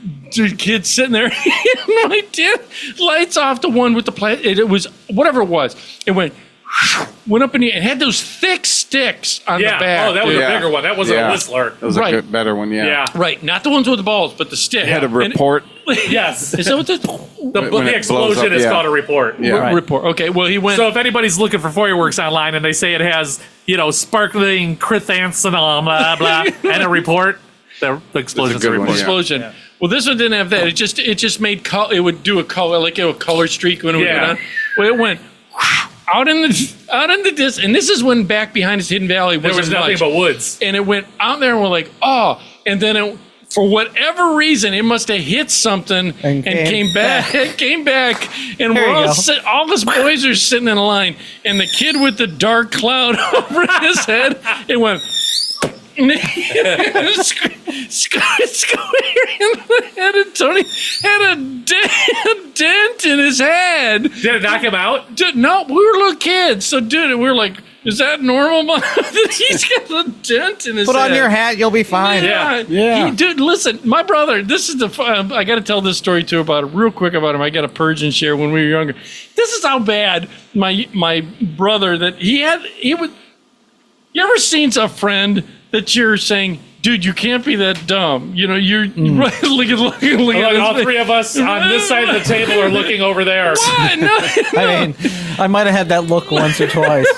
kid sitting there. And my dad lights off the one with the it was whatever it was. It went up in the. It had those thick sticks on Yeah. the back. Oh, that was Yeah. a bigger one. That wasn't Yeah. a Whistler. that was Right. a good, better one. Yeah. Yeah. right, not the ones with the balls, but the stick. Had a And- report. Yes. Is that what the The When it explosion blows up, is yeah. called a report. Yeah. report? Okay, well he went. So if anybody's looking for fireworks online and they say it has, sparkling chrysanthemum, blah, blah, and a report, the explosion's good a one, report. yeah. explosion. Well, this one didn't have that. It just made it would do a color like a color streak when it would go Yeah. down. Well, it went out in the disc, and this is when back behind us Hidden Valley There was wasn't nothing much. but woods. And it went out there, and we're like, oh, and then for whatever reason, it must have hit something and came back. It came back, and There we're you all go. all us boys are sitting in a line, and the kid with the dark cloud over his head, it went. Square in the head, and Tony had a dent in his head. Did it knock him out? Dude, no, we were little kids, so dude, we were like, "Is that normal?" He's got a dent in his Put head. on your hat, you'll be fine. Yeah. Dude, listen, my brother. This is I got to tell this story too about it, real quick about him. I got a purge and share when we were younger. This is how bad my brother that he would. You ever seen a friend that you're saying, dude, you can't be that dumb? You're right. Look at Look, all this three of us on this side of the table are looking over there. What? No, I mean, I might have had that look once or twice.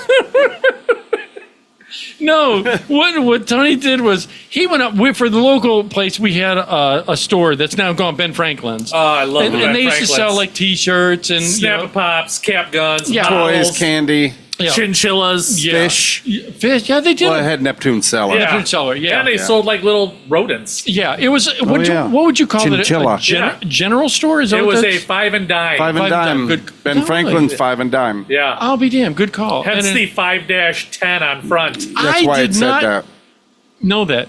no. What Tony did was he went up for the local place. We had a store that's now gone, Ben Franklin's. Oh, I love and Ben they used to sell Franklin's. like T-shirts and Snapper Pops, cap guns, Yeah. bottles, Toys, candy, chinchillas. fish. Fish. Yeah, they did. Well, I had Neptune cellar. Yeah. Neptune cellar, yeah. And they sold like little rodents. Yeah, it was. yeah. What would you call Chinchilla. it? Yeah. General store? Is that It what was that's- a 5 and dime. Five and Five and dime. dime. Good- Ben Franklin's 5 and dime. Yeah. I'll be damned. Good call. Hence And the 5-10 on front. That's I why did it said not that. know that.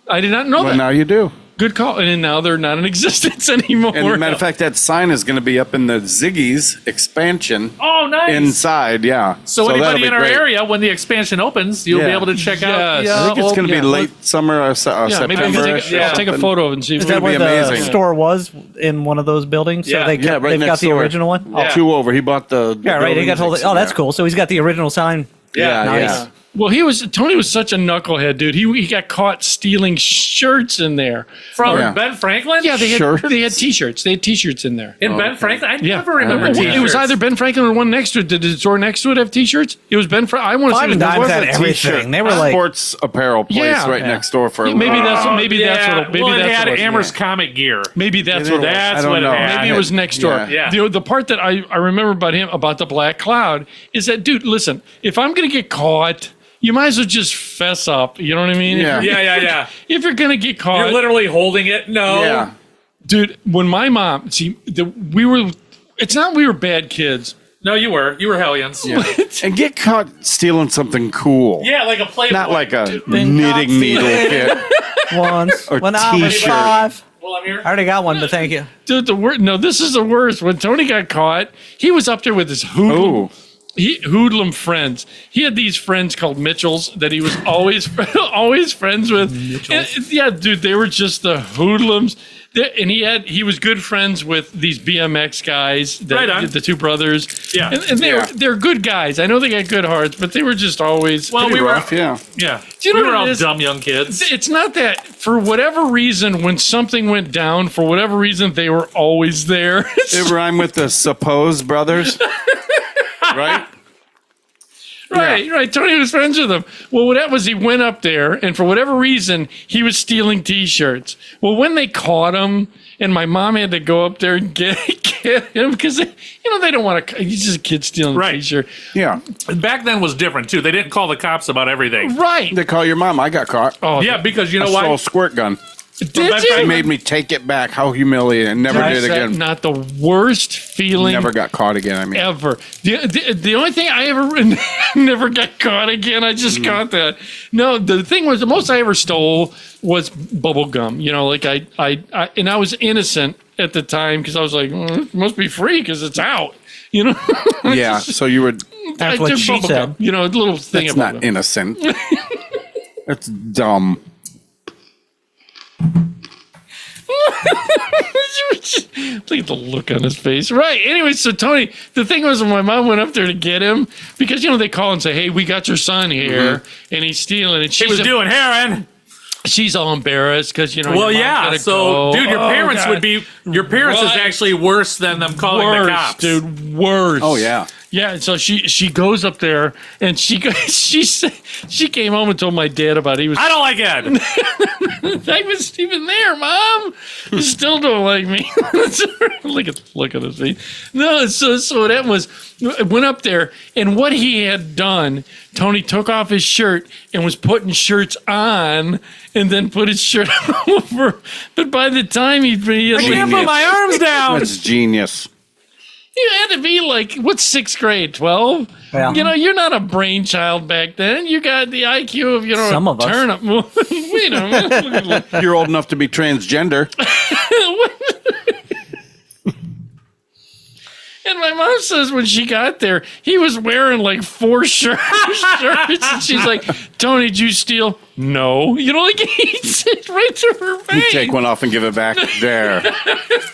I did not know Well, that. now you do. Good call. And now they're not in existence anymore. And matter of fact, that sign is going to be up in the Ziggy's expansion Oh, nice. inside. Yeah. So that'll anybody be in our great. area, when the expansion opens, you'll be Yeah. able to check out. Yes. I think it's going to be Yeah. late summer or yeah, maybe I September. can take, I'll take a photo and see. Is if that we- where be the amazing. store was in one of those buildings? Yeah. So they Yeah, kept, right they've got next the door. original one? Yeah. 2 over. He bought the Yeah, right. He got buildings told. next Oh, to that's that. cool. So he's got the original sign. Yeah, Nice. yeah. Well, Tony was such a knucklehead, dude. He got caught stealing shirts in there. From Yeah. Ben Franklin? Yeah, they had Shirts? T-shirts. They had T-shirts in there. In Ben Franklin? I Yeah, never remember It T-shirts. was either Ben Franklin or one next to it. Did the store next to it have T-shirts? It was Ben Franklin. I want to say Five it and was Dimes was had a everything. t-shirt They were like, sports apparel place Yeah. right Yeah. next door for a Maybe little that's while. maybe that's what maybe well, that's it had what it was. Amherst comic gear. Maybe that's what it was. That's I don't what know. it had. Maybe it was next door. Yeah. The part that I remember about him, about the Black Cloud, is that, dude, listen, if I'm going to get caught, you might as well just fess up. You know what I mean? Yeah. Yeah. If you're going to get caught. You're literally holding it. No. Yeah. Dude, when my mom, it's not we were bad kids. No, you were. You were hellions. Yeah, And get caught stealing something cool. like a Playboy. Not like a Been caught knitting needle kit. once Or when I was t-shirt. 5. Well, I'm here. I already got one, but thank you. Dude, this is the worst. When Tony got caught, he was up there with his hoodlum, hoodlum friends. He had these friends called Mitchells that he was always always friends with. And, yeah, dude, they were just the hoodlums. And he was good friends with these BMX guys, Right on. the two brothers. Yeah. and they're good guys. I know they got good hearts, but they were just always. Well, we Rough, were. yeah. Yeah. Do you know we were what it all is? dumb young kids. It's not that for whatever reason, when something went down, for whatever reason, they were always there. It rhymed with the Supposed Brothers. Right? Right. Tony was friends with them. Well, what that was, he went up there, and for whatever reason, he was stealing T-shirts. Well, when they caught him, and my mom had to go up there and get him because they don't want to. He's just a kid stealing Right. a T-shirt. Yeah. Back then was different too. They didn't call the cops about everything. Right. They call your mom. I got caught. Oh, Yeah, because you know I stole a why? squirt gun. did Back you? They then- made me take it back. How humiliating. Never Right. did it again. Not the worst feeling Never got caught again. I mean, ever. The only thing I ever never got caught again. I just got that. No, the thing was the most I ever stole was bubble gum. You know, like I and I was innocent at the time because I was like, it must be free because it's out. You know. yeah. So you would. That's I what took she bubble said. gum, you know, a little thing That's about not it. innocent. That's dumb. Look at the look on his face. Right. Anyway, so Tony, the thing was when my mom went up there to get him, because, they call and say, hey, we got your son here, and he's stealing. And He was doing heroin. she's all embarrassed because, your Well, mom's yeah. gotta So, go. dude, your Oh, parents God. would be. Your parents is Right. actually worse than them calling worse, the cops. dude, worse. Oh, yeah. Yeah, and so she goes up there and she came home and told my dad about it. He was I don't like Ed. I was even there, Mom. You still don't like me. look at his face. No, so that was went up there, and what he had done, Tony took off his shirt and was putting shirts on, and then put his shirt over. But by the time I can't put my arms down. That's genius. you had to be like, what's sixth grade, 12? Yeah. You're not a brainchild back then. You got the IQ of, Some of us. turnip. Wait a minute. You're old enough to be transgender. And my mom says when she got there, he was wearing like 4 shirts. And she's like, Tony, did you steal? No. Like he said right to her You face. take one off and give it back. There.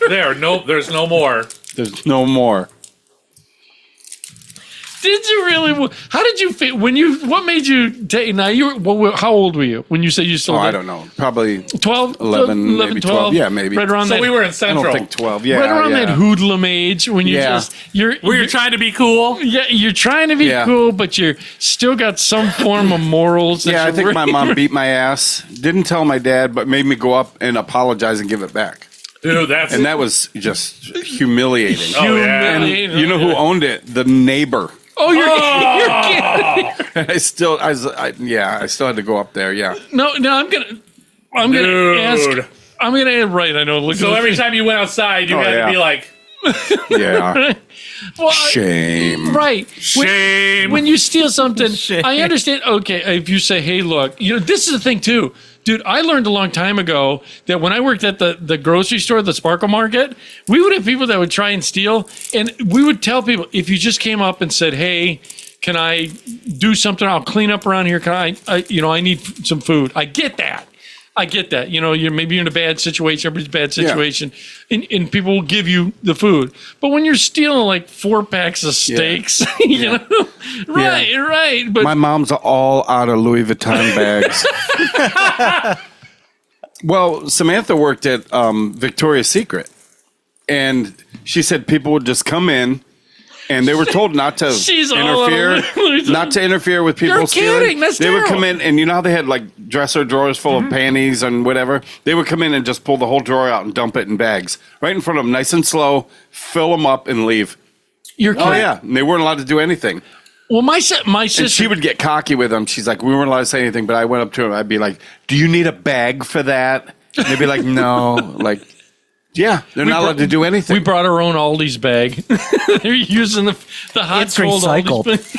There's no more. There's no more. Did you really? How did you feel what made you take? Now how old were you when you said you stole? Oh, I don't know. Probably 12, 11, maybe 12. Yeah, maybe. Right around So that. we were in I Central. don't think 12. Yeah. right around yeah. that hoodlum age when you Yeah. just you're Trying to be cool. yeah, you're trying to be Yeah. cool, but you're still got some form of morals. that Yeah, I you're think my working- mom beat my ass. Didn't tell my dad, but made me go up and apologize and give it back. Dude, that's. And that was just humiliating. Oh, yeah. Humiliating. You know who owned it? The neighbor. Oh, you're kidding. And I still had to go up there. Yeah. No, I'm gonna Dude. ask. I'm gonna right. I know. Look. So at every this. time you went outside, you Oh, had yeah. to be like, Yeah. Well, Shame. right. shame. When you steal something, Shame. I understand. Okay, if you say, "Hey, look," this is the thing too, dude. I learned a long time ago that when I worked at the grocery store, the Sparkle Market, we would have people that would try and steal, and we would tell people if you just came up and said, "Hey, can I do something? I'll clean up around here. Can I need some food." I get that. I get that. You know, maybe you're in a bad situation, everybody's in a bad situation, and people will give you the food. But when you're stealing like 4 packs of steaks, you know, right. But My mom's all out of Louis Vuitton bags. Well, Samantha worked at Victoria's Secret, and she said people would just come in, and they were told not to She's all out of Louis Vuitton. not to interfere with You're people's kidding. stealing. That's They would terrible. come in, and you know how they had like dresser drawers full of panties and whatever. They would come in and just pull the whole drawer out and dump it in bags right in front of them, nice and slow, fill them up, and leave. you're kidding. Oh yeah, and they weren't allowed to do anything. Well, my And sister. she would get cocky with them. She's like, we weren't allowed to say anything, but I went up to her. I'd be like, do you need a bag for that? And they'd be like, no. Like, yeah, they're not allowed to do anything. We brought our own Aldi's bag. They're using the hot It's cold recycled. Aldi's.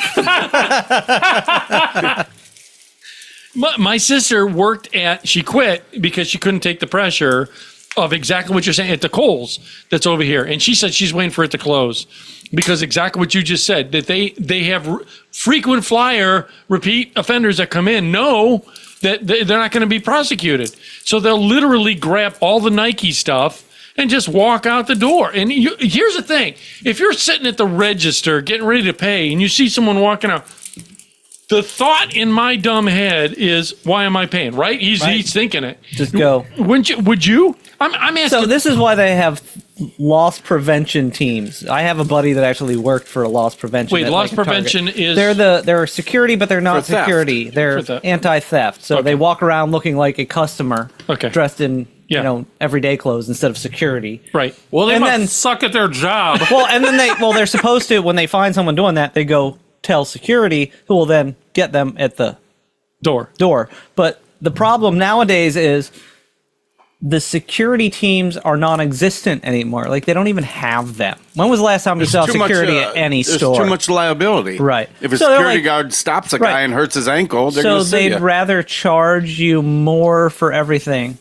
My sister worked at. She quit because she couldn't take the pressure of exactly what you're saying at the Kohl's that's over here, and she said she's waiting for it to close because exactly what you just said, that they have frequent flyer repeat offenders that come in know that they're not going to be prosecuted, so they'll literally grab all the Nike stuff and just walk out the door. And here's the thing: if you're sitting at the register getting ready to pay and you see someone walking out, the thought in my dumb head is, why am I paying? Right? He's thinking it. Just go. Wouldn't you? Would you? I'm asking. So this is why they have loss prevention teams. I have a buddy that actually worked for a loss prevention. Wait, at, loss like, a prevention Target. is- they're security, but they're not For theft. security. They're For theft. anti-theft. So they walk around looking like a customer, Okay. dressed in Yeah. everyday clothes instead of security. right. Well, they And must then- suck at their job. Well, and then they're supposed to, when they find someone doing that, they go tell security, who will then get them at the door. But the problem nowadays is the security teams are non-existent anymore. Like, they don't even have them. When was the last time you saw security at any store? There's too much liability. Right. If a So they're security like- guard stops a Right. guy and hurts his ankle, they're So going to sue they'd you. rather charge you more for everything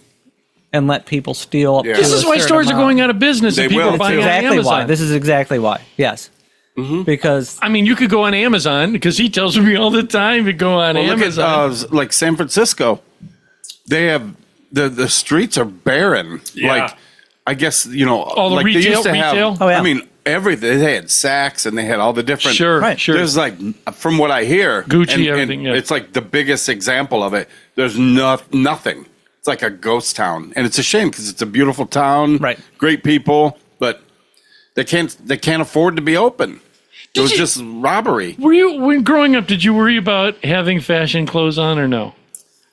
and let people steal up Yeah. to This a is why certain stores are amount. going out of business and They people will, are buying too. on Exactly Amazon. why. This is exactly why. Yes. Mm-hmm. Because I mean, you could go on Amazon because he tells me all the time to go on Well, look Amazon. at like San Francisco. They have the streets are barren. Yeah. Like, I guess the like they retail- used to have. retail? Oh, yeah. I mean, everything. They had Saks and they had all the different. Sure, Right. sure. There's like, from what I hear, Gucci, everything, yeah. It's like the biggest example of it. There's nothing. It's like a ghost town, and it's a shame because it's a beautiful town, Right. Great people, but they can't afford to be open. It was you- just robbery. When growing up, did you worry about having fashion clothes on or no?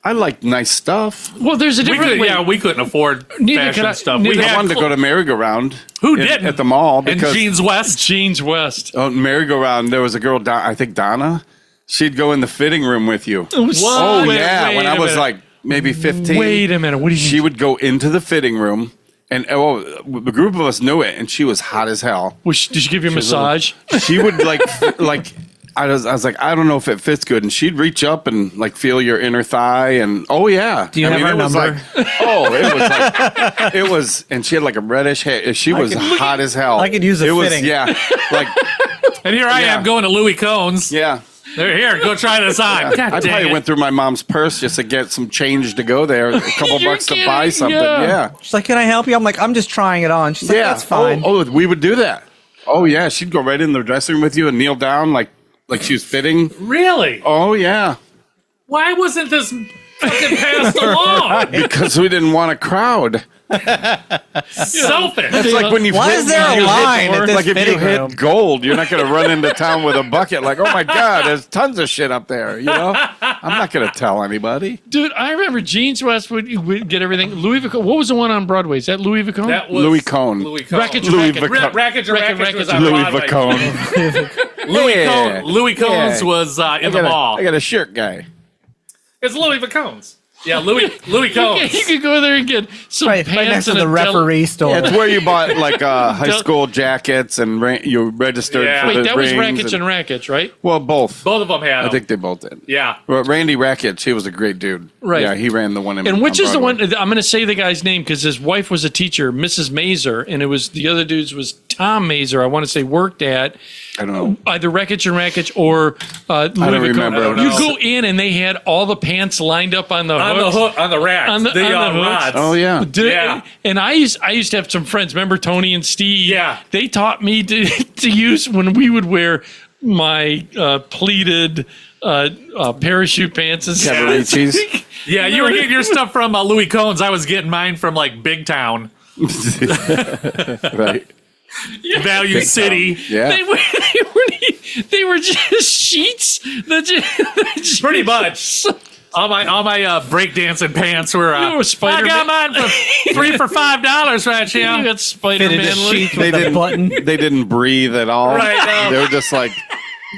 I like nice stuff. Well, there's a different way. We couldn't afford Neither fashion could I- stuff. neither- We I had wanted to go to merry-go-round. Who in- didn't? at the mall and because Jeans West. Jeans West. on merry-go-round there was a girl, I think Donna. She'd go in the fitting room with you. What? Oh Wait- yeah, wait when I a was minute. like maybe 15. Wait a minute. What do you mean? She would go into the fitting room, and the group of us knew it, and she was hot as hell. Did she give you a was a- massage? She would like I was like, I don't know if it fits good, and she'd reach up and like feel your inner thigh, and oh yeah. Do you have her it was number? like, oh, it was like it was, and she had like a reddish hair. She was hot as hell. I could use a it fitting. Was, yeah, like And here I Yeah. am going to Louis Cohn's. yeah. They're here. Go try this on. God I dang probably it. went through my mom's purse just to get some change to go there, a couple You're bucks to buy kidding, something. yeah. Yeah, she's like, "Can I help you?" I'm like, "I'm just trying it on." She's like, yeah. "That's fine." Oh, we would do that. Oh yeah, she'd go right in the dressing room with you and kneel down like she was fitting. Really? Oh yeah, Why wasn't this fucking passed along? because we didn't want a crowd. Selfish. It's like when you Why hit, is there a you hit- line at this like if you fitting hit room? gold, you're not going to run into town with a bucket like, oh my god, there's tons of shit up there. You know, I'm not going to tell anybody. Dude, I remember Jeans West would get everything. Louis Vuitton. What was the one on Broadway? Is that Louis Vuitton? That was Louis Cohn. Louis Cohn. Racket, Louis racket. Vuitton. Racket was on Louis Broadway. Vuitton. Louis Yeah. Cohn. Louis Cohn's Yeah. was in the mall. I got a shirt guy. It's Louis Vuitton's. Yeah, Louis You Cohn's. could go there and get some Right pants next to and the a referee store. Yeah, it's where you bought like high school jackets and you registered Yeah. for Wait, the that was rings Rackets and Rackets, right? well, both. Both of them had I them. think they both did. Yeah. Well, Randy Rackets, he was a great dude. Right. Yeah, he ran the one in. And which on is the Broadway. one? I'm going to say the guy's name because his wife was a teacher, Mrs. Mazer, and it was the other dude's was Tom Mazer, I want to say, worked at. I don't know. Either Wreckage and Wreckage or Livico. remember. You go in and they had all the pants lined up on the On the hooks. hook, on the rack, On the hooks. rods. Oh yeah. Yeah. And I used to have some friends. Remember Tony and Steve? Yeah. They taught me to use when we would wear my pleated parachute pants and stuff. Cavaricci's. Yeah, you were getting your stuff from Louis Cohn's. I was getting mine from like Big Town, Right. Value City. Yeah. They were just sheets. Pretty much. All my breakdancing pants were. You were I Spider-Man. got mine for $3 for $5 right You here. got Fitted Spider-Man look. sheets They with a didn't. button. They didn't breathe at all. Right, no. They were just like,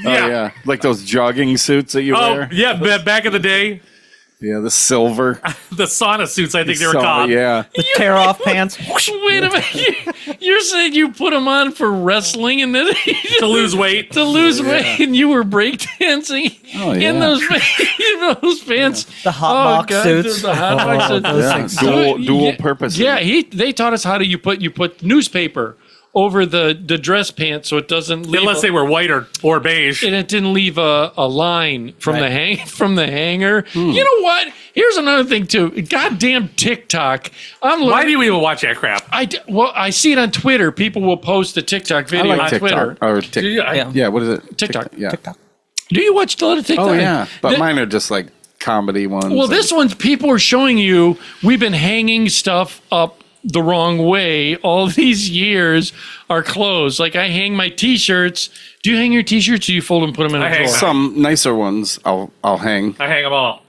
Yeah. yeah, like those jogging suits that you Oh wear. yeah, back in the day, Yeah, the silver. the sauna suits. I think they were Silver, called. Yeah. The tear off pants. Wait a minute. You're saying you put them on for wrestling and then To lose weight. to lose weight, and you were breakdancing Oh, yeah. in those pants. The hot box suits. The hot box Oh, suits. those Yeah, things. dual purposes. Yeah, they taught us how to you put newspaper over the dress pants so it doesn't leave Unless they were white or beige. and it didn't leave a line from Right. the hanger. Hmm. You know what? Here's another thing too. Goddamn TikTok. Why do you even watch that crap? I see it on Twitter. People will post a TikTok I video like on TikTok. Twitter. Or Do TikTok. you- Yeah. Yeah, what is it? TikTok. Yeah. Do you watch a lot of TikTok? Oh yeah, but The- mine are just like comedy ones. Well, and- this one's people are showing you we've been hanging stuff up the wrong way all these years. Our clothes, like I hang my T-shirts. Do you hang your T-shirts? Or do you fold them and put them in I a hang drawer? some nicer ones I'll hang. I hang them all.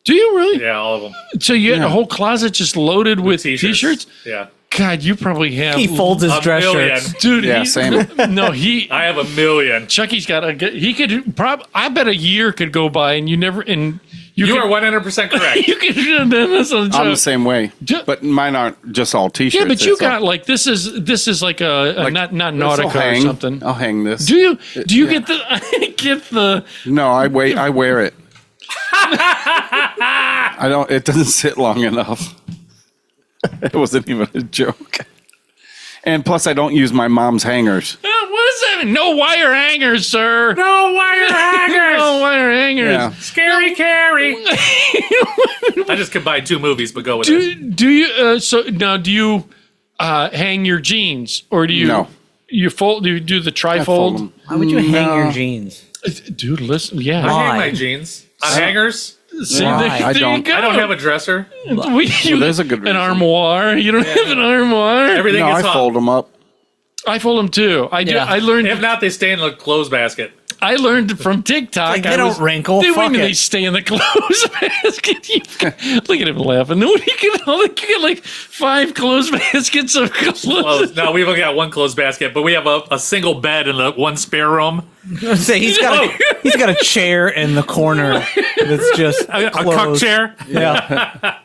Do you really? Yeah, all of them. So you had a whole closet just loaded with T-shirts? Yeah. God, you probably have. He folds his A dress million. shirts. Dude, Yeah, he- same. No, I have a million. Chucky's got a. He could I bet a year could go by and you never and You could, are 100% correct. You could have done this on the I'm the show. same way, but mine aren't just all T-shirts. Yeah, but you It's all- got like this is like a like, not this I'll Nautica or hang. something. I'll hang this. Do you get the get the? No, I wear it. I don't. It doesn't sit long enough. It wasn't even a joke. And plus, I don't use my mom's hangers. What does that mean? No wire hangers, sir. No wire hangers. No wire hangers. Yeah. Scary Carrie. I just combined two movies, but go with it. Do you so now? Do you hang your jeans or do you? No. You fold? Do you do the I fold trifold? 'em. Why would you hang your jeans? Dude, listen. Yeah. I hang Why? my jeans on hangers. See, Why? I there don't. You go. I don't have a dresser. There's a good an reason. armoire. You don't have an armoire. Everything No, I is hung. fold them up. I fold them too. I do. Yeah. I learned. If not, they stay in the clothes basket. I learned from TikTok. Like, they I don't was- wrinkle. They, Fuck they it. stay in the clothes basket. Look at him laughing. You get like 5 clothes baskets of clothes. Clothes. No, we've only got one clothes basket, but we have a single bed in the one spare room. Say he's got a chair in the corner that's just A cuck closed. chair. Yeah.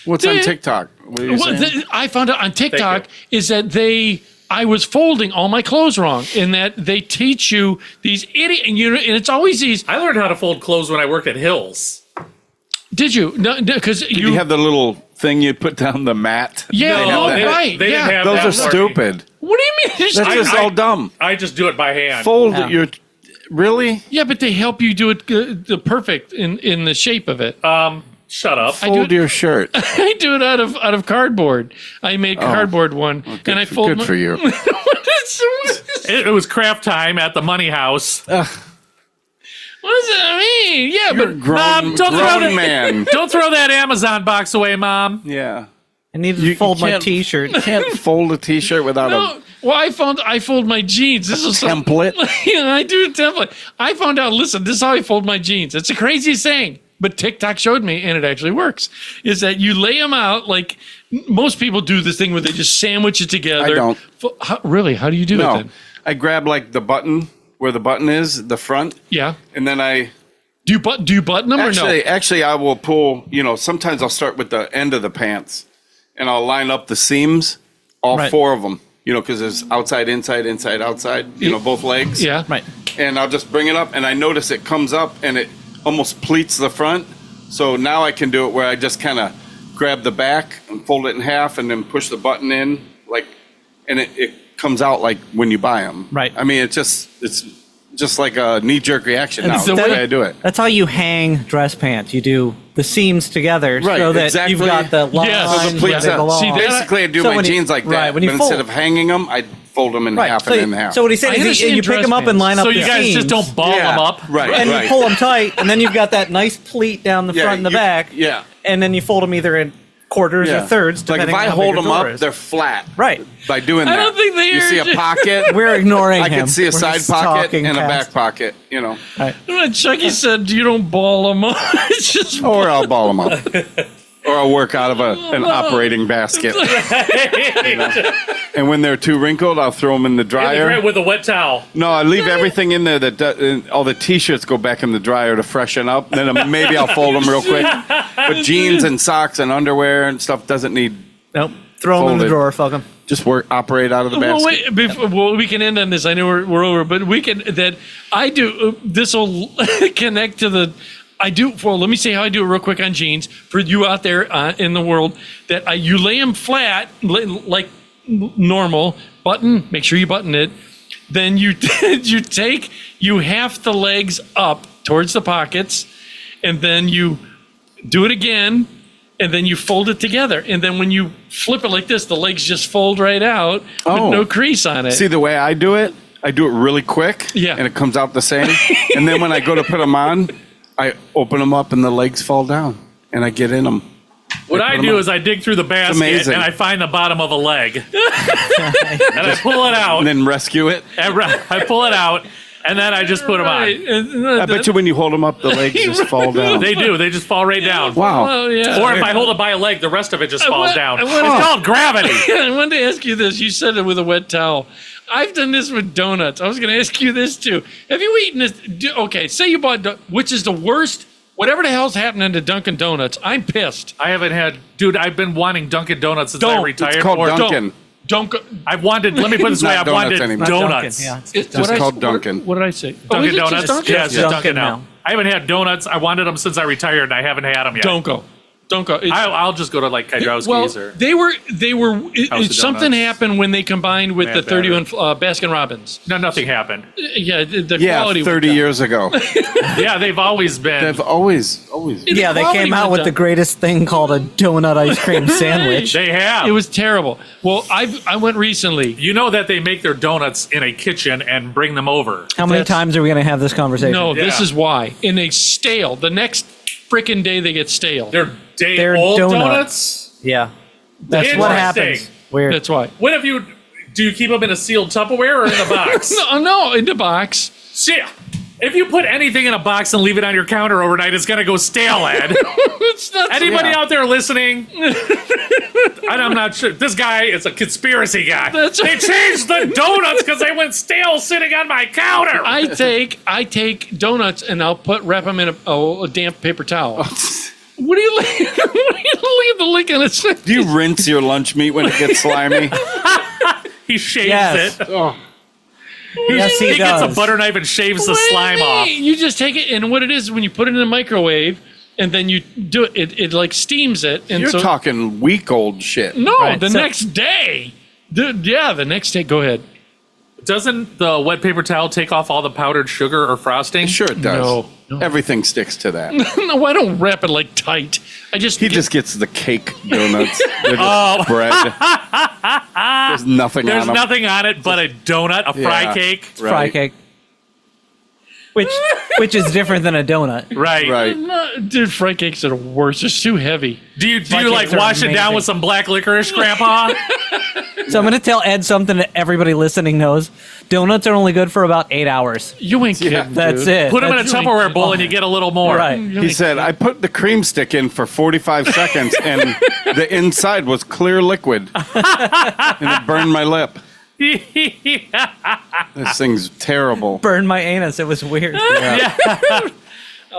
What's on TikTok? What are you What saying? I found out on TikTok Thank is that I was folding all my clothes wrong, in that they teach you these idiot, and it's always these. I learned how to fold clothes when I worked at Hills. Did you? No, because You have the little thing you put down the mat. Yeah, They have oh, that. right. They yeah. didn't have Those that are for me. stupid. What do you mean? There's- That's just all dumb. I just do it by hand. Fold Yeah. your. Really? Yeah, but they help you do it the perfect in the shape of it. Shut up. I do Fold it- your shirt. I do it out of cardboard. I made cardboard one, and I fold. Good for you. It was craft time at the Money House. What does that mean? Yeah, You're a but grown, Mom, don't throw grown that- man. Don't throw that Amazon box away, Mom. Yeah. I need to You fold my can't- T-shirt. You can't fold a T-shirt without no. Well, I fold my jeans. This is template? Yeah, I do a template. I found out. Listen, this is how I fold my jeans. It's the craziest thing, but TikTok showed me, and it actually works. Is that you lay them out like most people do this thing where they just sandwich it together. I don't. Really? How do you do it No. then? I grab like the button where the button is, the front, Yeah. and then I Do you button them or no? actually I will pull. Sometimes I'll start with the end of the pants, and I'll line up the seams, all Right. 4 of them. Because there's outside, inside, inside, outside. Both legs. Yeah. Right. And I'll just bring it up, and I notice it comes up, and it almost pleats the front. So now I can do it where I just kind of grab the back and fold it in half, and then push the button in, and it comes out like when you buy them. Right. I mean, it's just like a knee-jerk reaction now. It's That's the the way- way I do it. That's how you hang dress pants. You do the seams together Right, so that exactly. you've got the lines Yes. So where complete they set. belong. See, that- Basically, I do So my when you- jeans like that. right, when you but instead fold- of hanging them, I fold them in half so, and in half. so what he's saying I is understand you pick dress them up and pants. line up So the you guys seams, just don't ball Yeah, them up. right, and right. you pull them tight, and then you've got that nice pleat down the Yeah, front and the you- back. yeah. And then you fold them either in quarters or thirds, Like if depending I on how hold big them your up, drawer is. they're flat. Right. By doing I that, don't think they you are see a just- pocket. We're ignoring I him. can see a We're side just pocket talking and a past. back pocket. You know, When Chucky said you don't ball them up, it's just or I'll ball them up, or I'll work out of an operating basket. You know? And when they're too wrinkled, I'll throw them in the dryer. With a wet towel. No, I leave everything in there. All the T-shirts go back in the dryer to freshen up. Then maybe I'll fold them real quick. But jeans and socks and underwear and stuff doesn't need. Nope. Throw them in the Folded. drawer. Fuck them. Just operate out of the Well, basket. wait, well, we can end on this. I know we're over, but we can. That I do. This will connect to the. I do. Well, let me say how I do it real quick on jeans for you out there in the world. That you lay them flat like normal. Button. Make sure you button it. Then you you half the legs up towards the pockets, and then you do it again. And then you fold it together. And then when you flip it like this, the legs just fold right out with no crease on it. See the way I do it really quick. Yeah. And it comes out the same. And then when I go to put them on, I open them up and the legs fall down. And I get in them. What I put 'em do on. is I dig through the basket amazing. and I find the bottom of a leg. And I pull it out. And then rescue it. I pull it out. And then I just put them Right. on. And I bet you when you hold them up, the legs just fall down. They do. They just fall right down. Wow. Oh, yeah. Or if I hold it by a leg, the rest of it just falls want- down. I It's want- called gravity. I wanted to ask you this. You said it with a wet towel. I've done this with donuts. I was going to ask you this too. Have you eaten this? Okay, say you bought, which is the worst, whatever the hell's happening to Dunkin' Donuts, I'm pissed. I haven't had, dude, I've been wanting Dunkin' Donuts since I Don't. retired. It's called Or- Dunkin'. Don't go. I've wanted, let me put it this way, Not I've donuts wanted anymore. Not donuts. Dunkin', yeah. It's Just called Dunkin'. What did I say? Dunkin' is it just Donuts? Dunkin'? Yeah, it's Just just Dunkin' Dunkin' now. now. I haven't had donuts. I wanted them since I retired and I haven't had them yet. Don't go. Don't go. It's- I'll just go to like Kydrowski's well, or. they were. House of Something Donuts. happened when they combined with the Mad 31 Baskin Robbins. No, nothing happened. Yeah, the Yeah, quality. 30 went down. years ago. Yeah, they've always been. They've always. Yeah, they quality came out went with the down. greatest thing called a donut ice cream sandwich. They have. It was terrible. Well, I went recently. You know that they make their donuts in a kitchen and bring them over. How many That's- times are we going to have this conversation? No, this Yeah. is why. In a stale, the next freaking day they get stale. They're They're old donuts. donuts. Yeah. That's what Interesting. happens. Weird. That's why. What if you do? You keep them in a sealed Tupperware or in a box? No, in the box. Shit. If you put anything in a box and leave it on your counter overnight, it's gonna go stale, Ed. It's not. Anybody Yeah. out there listening? And I'm not sure. This guy is a conspiracy guy. That's They right. changed the donuts because they went stale sitting on my counter. I take donuts and I'll wrap them in a damp paper towel. What do you leave? What do you leave the lick on its? Do you rinse your lunch meat when it gets slimy? He shaves Yes. it. Yes, he He gets a does. butter knife and shaves the What do you slime off. mean? You just take it, and what it is when you put it in the microwave, and then you do it. It like steams it, and You're so talking week-old shit. no, Right, the so- next day. The next day. Go ahead. Doesn't the wet paper towel take off all the powdered sugar or frosting? Sure it does. No. Everything sticks to that. No, I don't wrap it like tight. I just He just gets the cake donuts. They're just bread. There's nothing There's on them. nothing on it but a donut, a fry Yeah. cake. Fry Right. cake. Which is different than a donut. Right. Right. No, dude, fry cakes are the worst. It's too heavy. Do you Fry like cakes are wash it down amazing. with some black licorice, Grandpa? So I'm going to tell Ed something that everybody listening knows. Donuts are only good for about 8 hours. You ain't Yeah, kidding. That's dude. it. Put them in a That's- Tupperware bowl and you get a little more. Right. He said, I put the cream stick in for 45 seconds and the inside was clear liquid. And it burned my lip. This thing's terrible. Burned my anus. It was weird.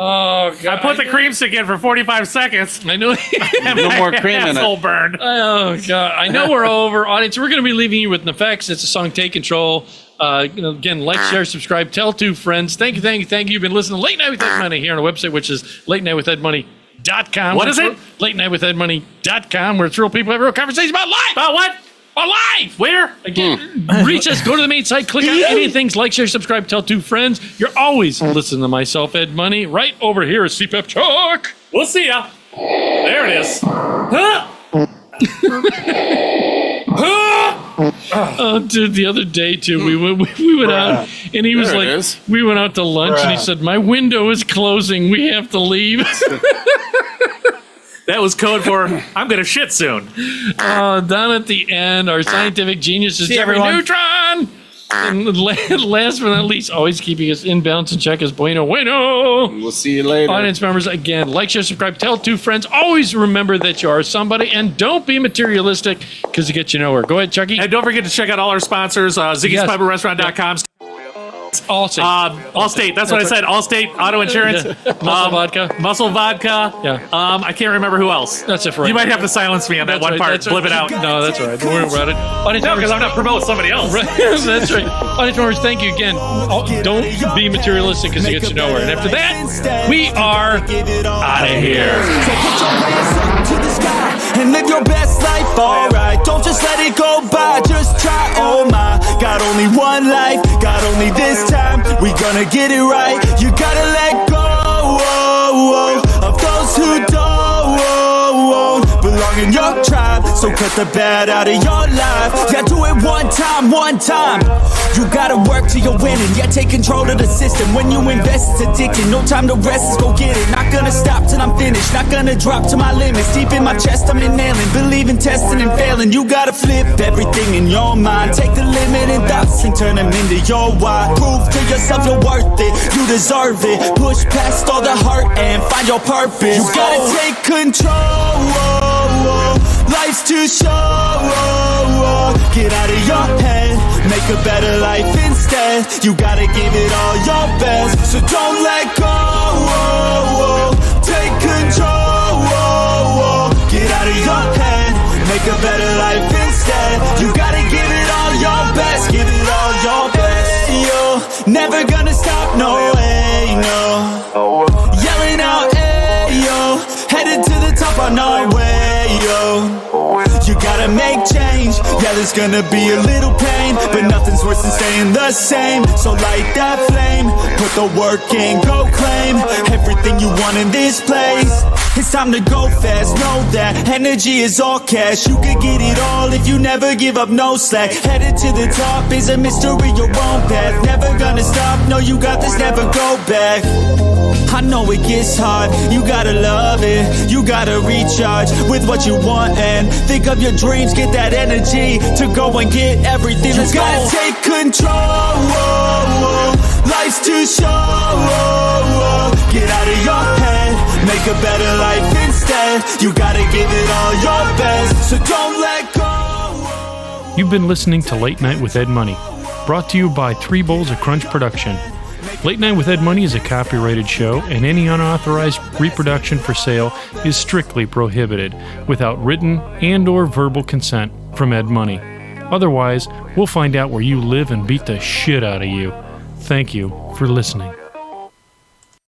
Oh god. I put the cream stick in for 45 seconds. I know. No more cream in Asshole it. burned. Oh god. I know we're over, audience. We're going to be leaving you with Nefex. It's a song "Take Control." Again, like, share, subscribe, tell 2 friends. Thank you. You've been listening to Late Night with Ed Money here on our website, which is latenightwithedmoney.com. What is it? latenightwithedmoney.com, where it's real people have real conversations about life. About what? Alive! Where? Again, reach us, go to the main site, click on anything, like, share, subscribe, tell 2 friends. You're always listening to myself, Ed Money, right over here at CPAP Chuck. We'll see ya. There it is. Huh? Oh, dude, the other day, too, we went out, and he was There it like, is. we went out to lunch, and he said, my window is closing, we have to leave. That was code for I'm gonna shit soon. Down at the end, our scientific genius is See Jeffrey everyone. Neutron. And last but not least, always keeping us in balance and check is Bueno Bueno. We'll see you later. Audience members, again, like, share, subscribe, tell 2 friends. Always remember that you are somebody, and don't be materialistic because it gets you nowhere. Go ahead, Chucky. And don't forget to check out all our sponsors, Ziggy'sPiperRestaurant.com. All safe. Allstate, that's what I said. Allstate Auto Insurance. Muscle vodka. Muscle Vodka. Yeah. I can't remember who else. That's it for right You might now. have to silence me on that That's one right, part. that's Flip it out. No, that's all right. Don't worry about it. Audience No, members, because I'm not promoting somebody else. Right. That's right. Audience members, thank you again. Don't be materialistic because it gets you nowhere. And after that, we are out of here. So put your hands up to the sky and live your best life, alright. Don't just let it go by, just try, oh my. Got only one life, got only this time. We gonna get it right. You gotta let go of those who don't belong in your tribe. So cut the bad out of your life. Yeah, do it one time, one time. You gotta work till you're winning. Yeah, take control of the system. When you invest, it's addicting. No time to rest, let's go get it. Not gonna stop till I'm finished. Not gonna drop to my limits. Deep in my chest, I'm inhaling. Believe in testing and failing. You gotta flip everything in your mind. Take the limiting thoughts and turn them into your why. Prove to yourself you're worth it. You deserve it. Push past all the hurt and find your purpose. You gotta take control. Life's too short. Get out of your head. Make a better life instead. You gotta give it all your best. So don't let go. Take control. Get out of your head. Make a better life instead. You gotta give it all your best. Give it all your best. Yo, never gonna stop, no way, no. Yelling out, hey, yo. Headed to the top on our way, yo. You gotta make change. Yeah, there's gonna be a little pain, but nothing's worse than staying the same. So light that flame, put the work in, go claim everything you want in this place. It's time to go fast, know that energy is all cash. You could get it all if you never give up, no slack. Headed to the top is a mystery, your own path. Never gonna stop, no, you got this, never go back. I know it gets hard, you gotta love it. You gotta recharge with what you want and think of your dreams. Get that energy to go and get everything. You gotta take control. Life's too short. Get out of your head. Make a better life instead. You gotta give it all your best. So don't let go. You've been listening to Late Night with Ed Money, brought to you by 3 Bowls of Crunch Production. Late Night with Ed Money is a copyrighted show, and any unauthorized reproduction for sale is strictly prohibited without written and or verbal consent from Ed Money. Otherwise, we'll find out where you live and beat the shit out of you. Thank you for listening.